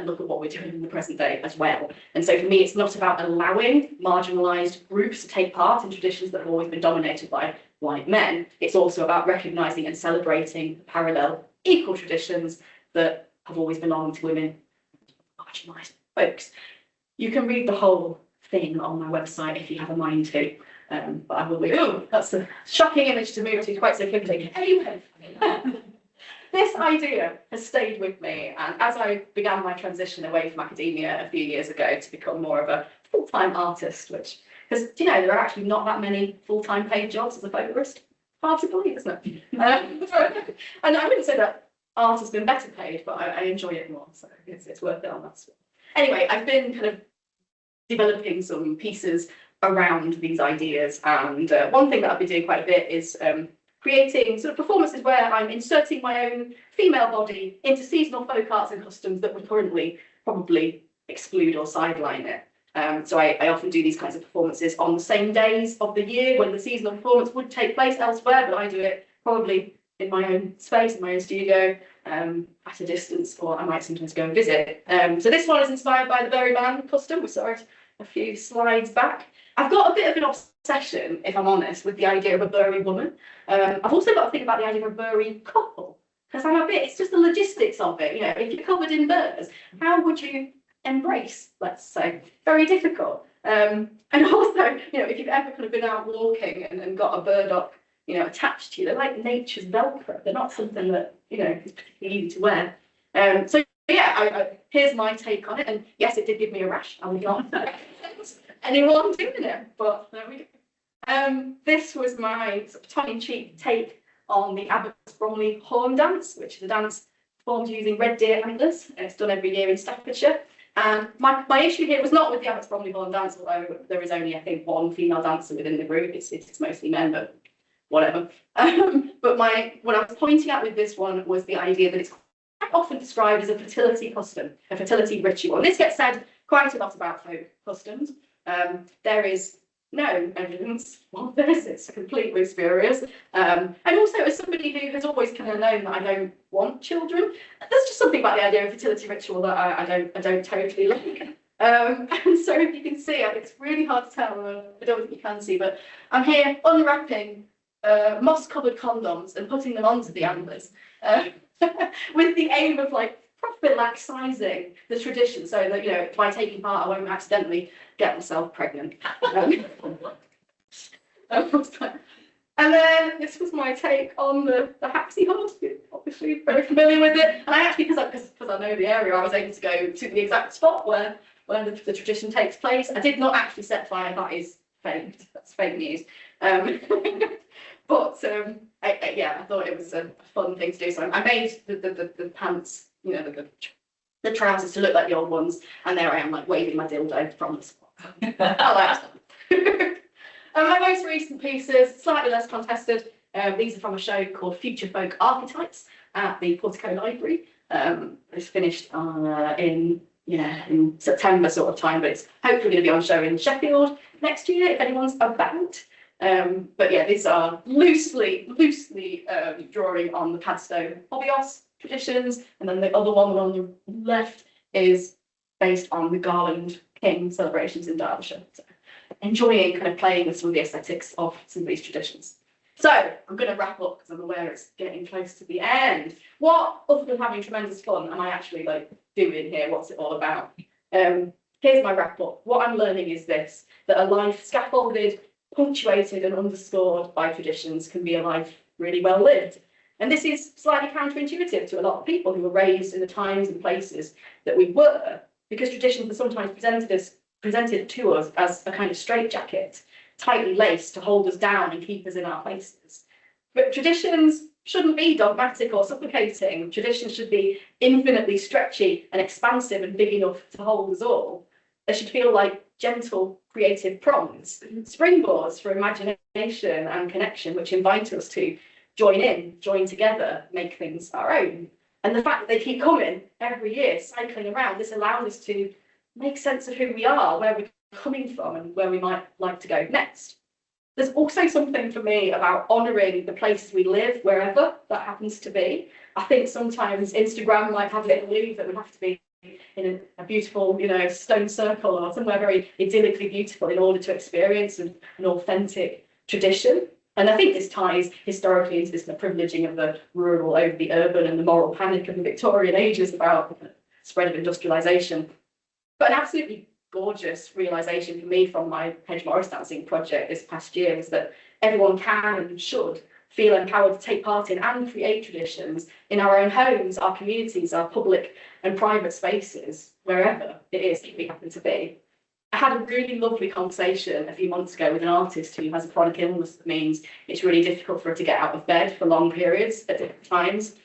look at what we're doing in the present day as well. And so for me, it's not about allowing marginalised groups to take part in traditions that have always been dominated by white men. It's also about recognising and celebrating parallel equal traditions that have always belonged to women, marginalised folks. You can read the whole thing on my website if you have a mind to, but I will be, that's a shocking image to move to quite so quickly. Anyway, this idea has stayed with me, and as I began my transition away from academia a few years ago to become more of a full-time artist, because there are actually not that many full-time paid jobs as a folklorist. Hard to believe, isn't it? And I wouldn't say that art has been better paid, but I enjoy it more, so it's worth it on that score. Anyway, I've been kind of developing some pieces around these ideas, and one thing that I've been doing quite a bit is creating sort of performances where I'm inserting my own female body into seasonal folk arts and customs that would currently probably exclude or sideline it. So I often do these kinds of performances on the same days of the year when the seasonal performance would take place elsewhere, but I do it probably in my own space, in my own studio, at a distance, or I might sometimes go and visit. So this one is inspired by the Bury Man custom. We saw it a few slides back. I've got a bit of an obsession, if I'm honest, with the idea of a Bury woman. I've also got to think about the idea of a Bury couple, because it's just the logistics of it. You know, if you're covered in burrs, how would you embrace, let's say? Very difficult. And also, you know, if you've ever kind of been out walking and got a burdock, you know, attached to you, they're like nature's Velcro. They're not something that, you know, is particularly easy to wear. So yeah, here's my take on it. And yes, it did give me a rash. I would not anyone doing it, but there we go. This was my sort of tongue-in-cheek take on the Abbots Bromley horn dance, which is a dance performed using red deer antlers. It's done every year in Staffordshire. And my issue here was not with the Abbots Bromley horn dance, although there is only, I think, one female dancer within the group. It's mostly men, but whatever. But what I was pointing out with this one was the idea that it's quite often described as a fertility custom, a fertility ritual. And this gets said quite a lot about folk customs. There is no evidence of this, it's completely spurious. And also, as somebody who has always kind of known that I don't want children, there's just something about the idea of fertility ritual that I don't totally like. And so if you can see, it's really hard to tell, I don't think you can see, but I'm here unwrapping moss-covered condoms and putting them onto the antlers with the aim of like prophylaxising the tradition, so that, you know, by taking part I won't accidentally get myself pregnant. And then this was my take on the Haxie horse. You're obviously very familiar with it. And I actually, because I know the area, I was able to go to the exact spot where the tradition takes place. I did not actually set fire. That is faked. That's fake news. But I thought it was a fun thing to do. So I made the pants, you know, the trousers to look like the old ones, and there I am, like waving my dildo from the spot. I like that. My most recent pieces, slightly less contested. These are from a show called Future Folk Archetypes at the Portico Library. It's finished in September sort of time, but it's hopefully going to be on show in Sheffield next year if anyone's about. But yeah, these are loosely drawing on the Padstow Hobbyos traditions, and then the other one on the left is based on the Garland King celebrations in Derbyshire. So enjoying kind of playing with some of the aesthetics of some of these traditions. So I'm going to wrap up because I'm aware it's getting close to the end. What, other than having tremendous fun, am I actually like doing here? What's it all about? Here's my wrap up. What I'm learning is this: that a life scaffolded, punctuated and underscored by traditions can be a life really well lived. And this is slightly counterintuitive to a lot of people who were raised in the times and places that we were, because traditions are sometimes presented to us as a kind of straitjacket, tightly laced to hold us down and keep us in our places. But traditions shouldn't be dogmatic or suffocating. Traditions should be infinitely stretchy and expansive and big enough to hold us all. They should feel like gentle, creative prongs, springboards for imagination and connection, which invite us to join together, make things our own. And the fact that they keep coming every year, cycling around, this allows us to make sense of who we are, where we're coming from, and where we might like to go next. There's also something for me about honouring the places we live, wherever that happens to be. I think sometimes Instagram might have it believe that we have to be in a beautiful, you know, stone circle or somewhere very idyllically beautiful in order to experience an authentic tradition. And I think this ties historically into this privileging of the rural over the urban and the moral panic of the Victorian ages about the spread of industrialisation. But an absolutely gorgeous realisation for me from my Hedge Morris dancing project this past year was that everyone can and should feel empowered to take part in and create traditions in our own homes, our communities, our public and private spaces, wherever it is that we happen to be. I had a really lovely conversation a few months ago with an artist who has a chronic illness that means it's really difficult for her to get out of bed for long periods at different times.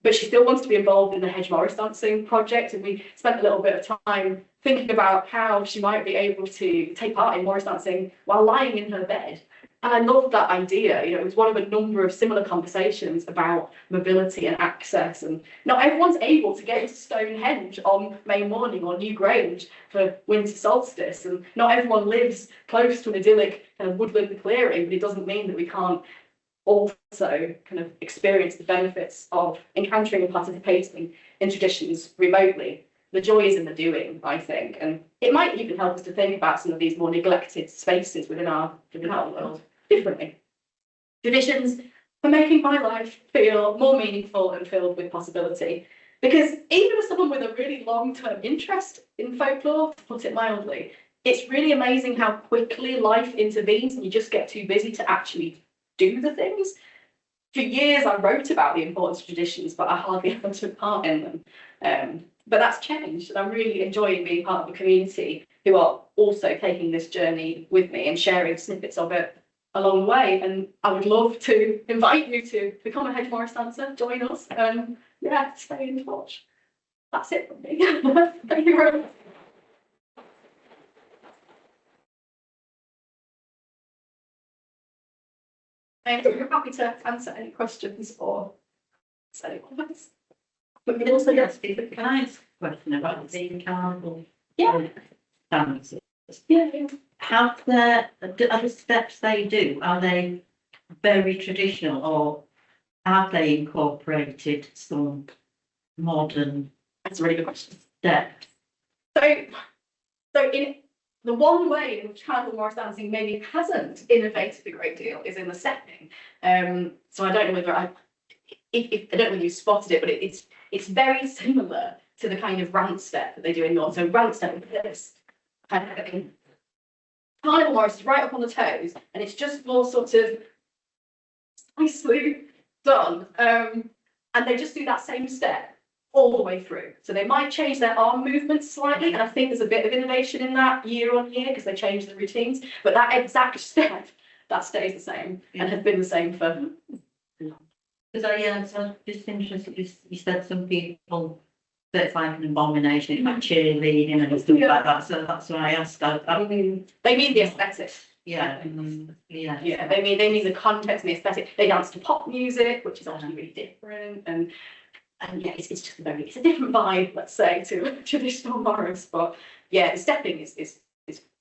but she still wants to be involved in the Hedge Morris dancing project. And we spent a little bit of time thinking about how she might be able to take part in Morris dancing while lying in her bed. And I loved that idea. You know, it was one of a number of similar conversations about mobility and access. And not everyone's able to get into Stonehenge on May morning or New Grange for winter solstice. And not everyone lives close to an idyllic kind of woodland clearing, but it doesn't mean that we can't also kind of experience the benefits of encountering and participating in traditions remotely. The joy is in the doing, I think, and it might even help us to think about some of these more neglected spaces within our world differently. Traditions are making my life feel more meaningful and filled with possibility, because even as someone with a really long-term interest in folklore, to put it mildly, it's really amazing how quickly life intervenes and you just get too busy to actually do the things. For years, I wrote about the importance of traditions, but I hardly ever took part in them. But that's changed, and I'm really enjoying being part of a community who are also taking this journey with me and sharing snippets of it along the way. And I would love to invite you to become a Hedge Morris dancer, join us, and yeah, stay in touch. That's it from me. Thank you very much. I'm happy to answer any questions or say comments. But we also ask you, can I ask a question about the carnival dances? Yeah. Have the other steps they do, are they very traditional, or have they incorporated some modern? That's a really good question. Steps? So in the one way in which carnival Morris dancing maybe hasn't innovated a great deal is in the stepping. So I don't know whether I don't know whether you spotted it, but it's very similar to the kind of rant step that they do in North. So rant step is this kind of thing. Carnival Morris is right up on the toes, and it's just more sort of nicely done. And they just do that same step all the way through. So they might change their arm movements slightly, and I think there's a bit of innovation in that year on year because they change the routines, but that exact step, that stays the same and has been the same for. Because I was just interested, you said some people that it's like an abomination, it's like cheerleading and stuff like that, so that's why I asked. They mean the aesthetic. Yeah. Yeah, they mean the context and the aesthetic. They dance to pop music, which is obviously really different, and yeah, it's just it's a different vibe, let's say, to traditional Morris. But yeah, the stepping is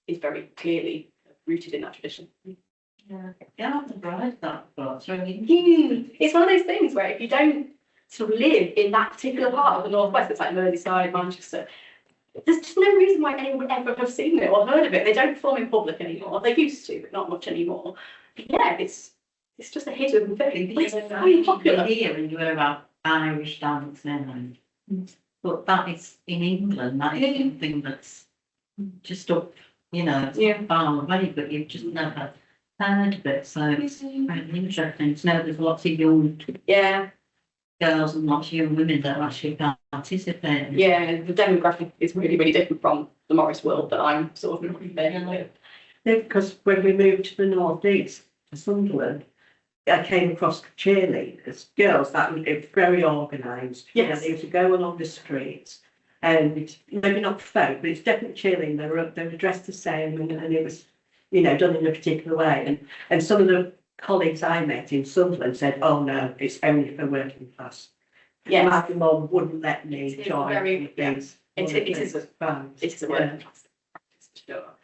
very clearly rooted in that tradition. Yeah, I'm surprised that, but it's really It's one of those things where if you don't sort of live in that particular part of the Northwest, it's like Merseyside, Manchester, there's just no reason why anyone would ever have seen it or heard of it. They don't perform in public anymore. They used to, but not much anymore. But yeah, it's just a hidden thing. It's very popular here, and you hear about Irish dancing, but that is in England. That is something that's just up, far away, but you've just never heard of it. So it's very interesting to know there's lots of young girls and lots of young women that are actually participating. Yeah, the demographic is really, really different from the Morris world that I'm sort of familiar with. Yeah, because when we moved to the northeast, to Sunderland, I came across cheerleaders, girls that were very organised. Yes. They used to go along the streets, and maybe not folk, but it's definitely cheerleading. They were dressed the same, and it was, done in a particular way. And some of the colleagues I met in Sunderland said, "Oh no, it's only for working class." Yes. My mum wouldn't let me join. It is a working class practice, for sure.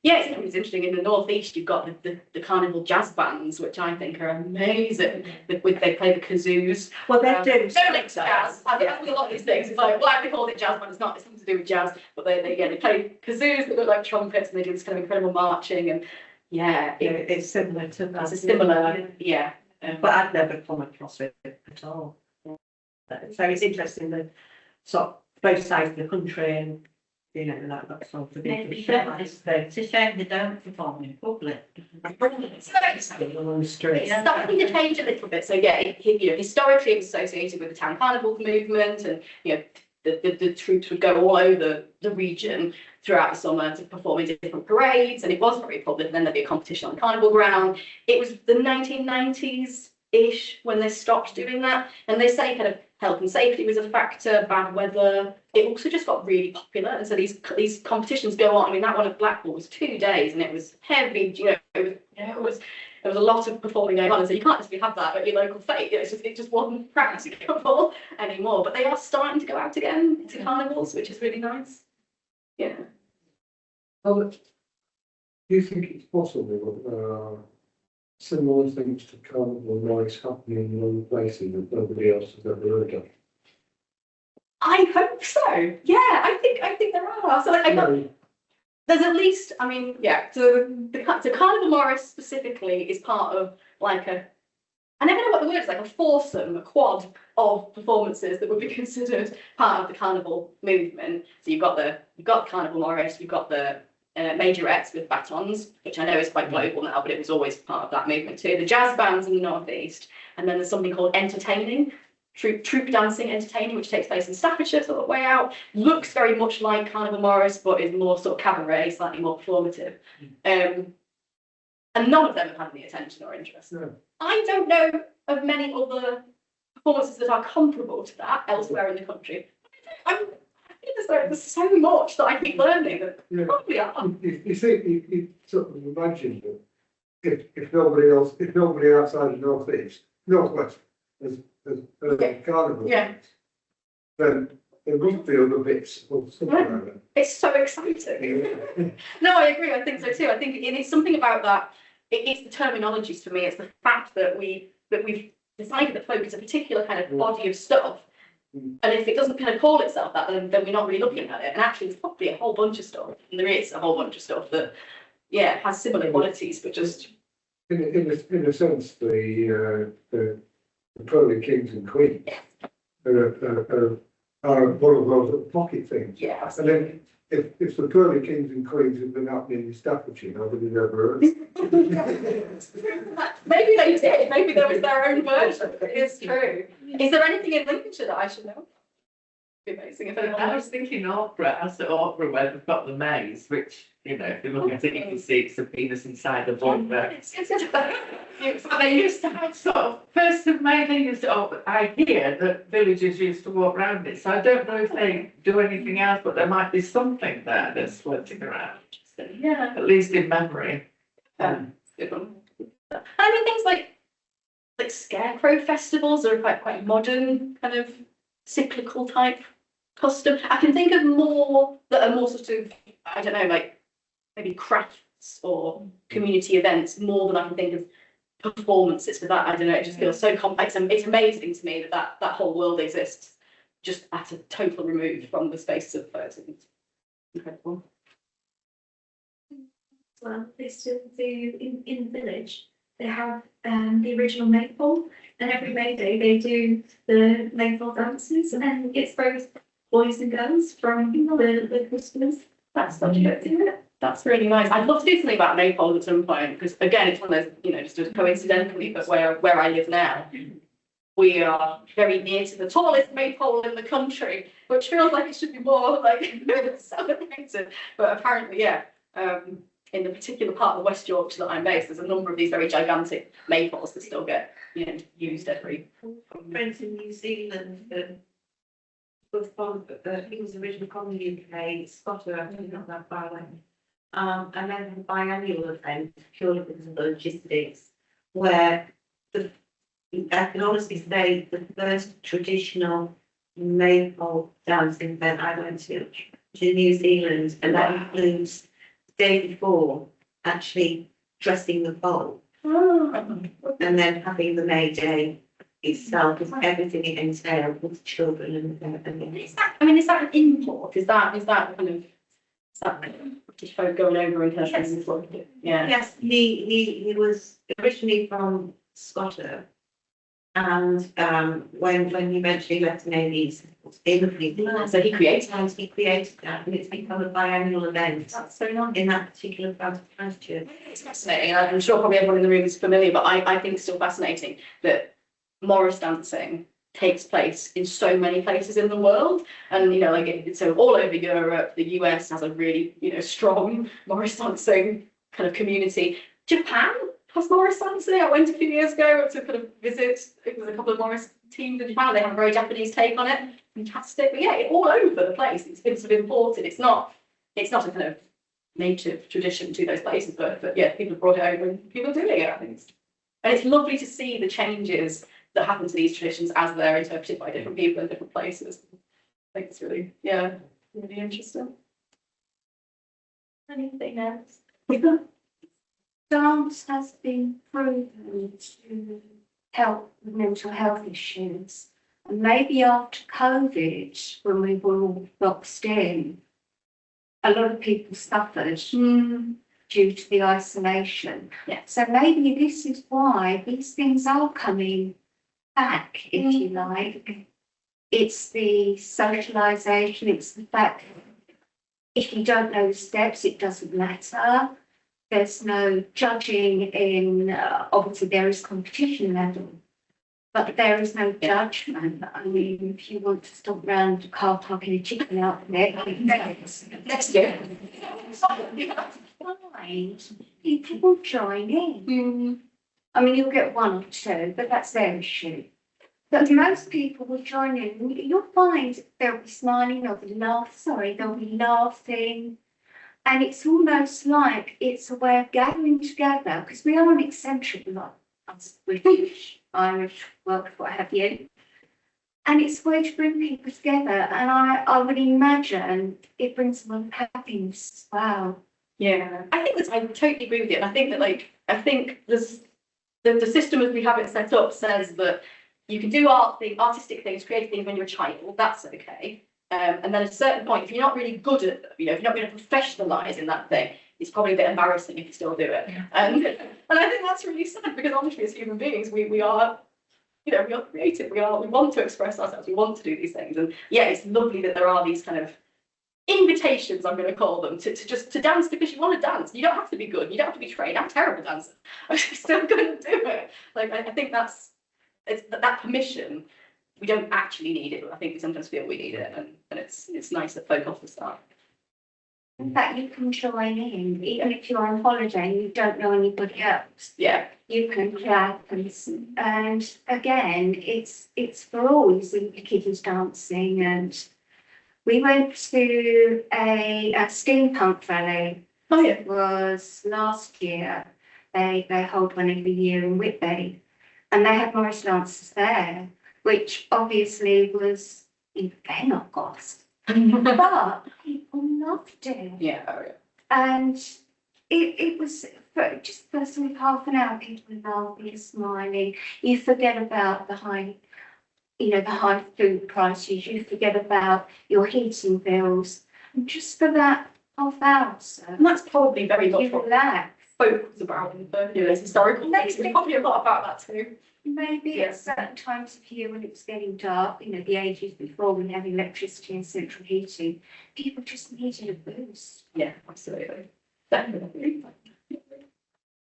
Yeah, it's interesting. In the northeast, you've got the carnival jazz bands, which I think are amazing. They play the kazoos. Well, they do. Don't link jazz. I think a lot of these things. It's like, why have they called it jazz band? It's not. It's nothing to do with jazz. But they play kazoos that look like trumpets, and they do this kind of incredible marching. And yeah, it's similar to that. It's a similar, yeah. But I'd never come across it at all. So it's interesting that sort of both sides of the country and that sort of thing. It's a shame they don't perform in public. On the street. It's starting to change a little bit. So yeah, historically it was associated with the town carnival movement, and the troops would go all over the region throughout the summer to perform in different parades, and it was very public. And then there'd be a competition on the carnival ground. It was the 1990s ish when they stopped doing that. And they say kind of health and safety was a factor, bad weather. It also just got really popular. And so these competitions go on. I mean, that one at Blackpool was 2 days and it was heavy, it was there was a lot of performing going on. And so you can't just have that at your local fete. It just wasn't practicable anymore. But they are starting to go out again to carnivals, which is really nice. Yeah. Do you think it's possible similar things to Carnival Morris happening in other places that nobody else has ever heard of? I hope so. Yeah, I think there are. So there's at least, I mean, yeah. So Carnival Morris specifically is part of like I never know what the word is, like a foursome, a quad of performances that would be considered part of the carnival movement. So you've got Carnival Morris, you've got the majorettes with batons, which I know is quite global now, but it was always part of that movement too. The jazz bands in the northeast, and then there's something called entertaining, troop dancing entertaining, which takes place in Staffordshire, sort of way out. Looks very much like Carnival Morris, but is more sort of cabaret, slightly more performative. And none of them have had any attention or interest. No. I don't know of many other performances that are comparable to that elsewhere in the country. I think there's so much that I keep learning that probably are. You see, you sort of imagine that if nobody outside the northwest has carnival, then there must be other bits of something like that. It's so exciting. No, I agree. I think so too. I think it's something about that. It's the terminologies for me. It's the fact that we've decided that folk is a particular kind of body of stuff. And if it doesn't kind of call itself that, then we're not really looking at it. And actually, there's probably a whole bunch of stuff. And there is a whole bunch of stuff that, has similar qualities, but just In a sense, the pearly kings and queens are one of those little pocket things. yeah. And then if the pearly kings and queens had been happening in Staffordshire, nobody's ever heard. Maybe they did. Maybe there was their own version. It's true. Is there anything in Lincolnshire that I should know? It'd be amazing if anyone I knows. was thinking opera, as the opera where they've got the maze, which, if you look at it, you can see it's a penis inside the book there. And they used to have sort of, 1st of May, they used to, I hear that villagers used to walk around it, so I don't know if they do anything else, but there might be something there that's floating around, Yeah. at least in memory. Good one. I mean, things like scarecrow festivals are quite modern, kind of cyclical type custom. I can think of more that are more sort of, I don't know, like maybe crafts or community events more than I can think of performances for that. I don't know, it just feels so complex, and it's amazing to me that whole world exists just at a total remove from the space of photos. Incredible. Well, they still do in the village. They have the original maypole, and every May Day they do the maypole dances, and it's both boys and girls from the customers. That's such a good idea. That's really nice. I'd love to do something about maypoles at some point, because again, it's one of those, just as coincidentally, but where I live now, we are very near to the tallest maypole in the country, which feels like it should be more like celebrated. But apparently, in the particular part of West Yorkshire that I'm based, there's a number of these very gigantic maypoles that still get used every. Friends in New Zealand was from, he was originally from the UK, Scotland, not that far away. And then the biannual event, purely because of the logistics, where I can honestly say the first traditional maypole dancing event I went to New Zealand, and that includes the day before actually dressing the pole, and then having the May Day itself with everything it entailed with children and Is that an import? Is that British folk going over and kind of Yes, he was originally from Scotland, and when he eventually left the Navy, so he created that, and it's become a biannual event. That's so nice. In that particular part of Christchurch. It's fascinating. I'm sure probably everyone in the room is familiar, but I think it's still fascinating that Morris dancing takes place in so many places in the world, and so all over Europe. The US has a really strong Morris dancing kind of community. Japan Has Morris Fancy? I went a few years ago to kind of visit. It was a couple of Morris teams in Japan. They have a very Japanese take on it. Fantastic. But yeah, all over the place. It's been sort of imported. It's not a kind of native tradition to those places, but yeah, people have brought it over and people are doing it, I think. And it's lovely to see the changes that happen to these traditions as they're interpreted by different people in different places. I think it's really, yeah, really interesting. Anything else? Dance has been proven to help with mental health issues. And maybe after COVID, when we were all boxed in, a lot of people suffered due to the isolation. Yeah. So maybe this is why these things are coming back, if you like. It's the socialisation, it's the fact if you don't know the steps, it doesn't matter. There's no judging in, obviously there is competition level, but there is no judgment. I mean, if you want to stop around the car park in a chicken outfit, Next year. fine, people will join in. I mean, you'll get one or two, but that's their issue. But most people will join in. You'll find they'll be smiling, they'll be laughing. And it's almost like it's a way of gathering together, because we are an eccentric lot, us British, Irish, Welsh, what have you. And it's a way to bring people together. And I would imagine it brings them happiness as well. Yeah, I think that I totally agree with you. And I think that I think there's the system as we have it set up says that you can do artistic things, creative things when you're a child, that's okay. And then at a certain point, if you're not really good at, if you're not going to professionalise in that thing, it's probably a bit embarrassing if you still do it. And I think that's really sad, because obviously as human beings, we are, we are creative, we want to express ourselves, we want to do these things. And yeah, it's lovely that there are these kind of invitations, I'm going to call them, to dance because you want to dance. You don't have to be good, you don't have to be trained. I'm a terrible dancer. I'm still going to do it. I think it's that permission. We don't actually need it, but I think we sometimes feel we need it, and it's nice that folk offer that. In fact, you can join in, even if you're on holiday and you don't know anybody else. Yeah. You can clap and again, it's for all. You see the kiddies dancing, and we went to a steampunk rally. Oh yeah. It was last year. They hold one every year in Whitby, and they had Morris dancers there, which obviously was they're not cost, but people loved it. Yeah. Oh yeah. And it was for just for sort of half an hour, people were laughing, smiling. You forget about the high food prices. You forget about your heating bills, and just for that half hour, so And that's probably very much you what relax. folk was about in the historical things. There's probably a lot about that too. Maybe Yeah. at certain times of year when it was getting dark, the ages before we had electricity and central heating, people just needed a boost. Yeah, absolutely. Definitely.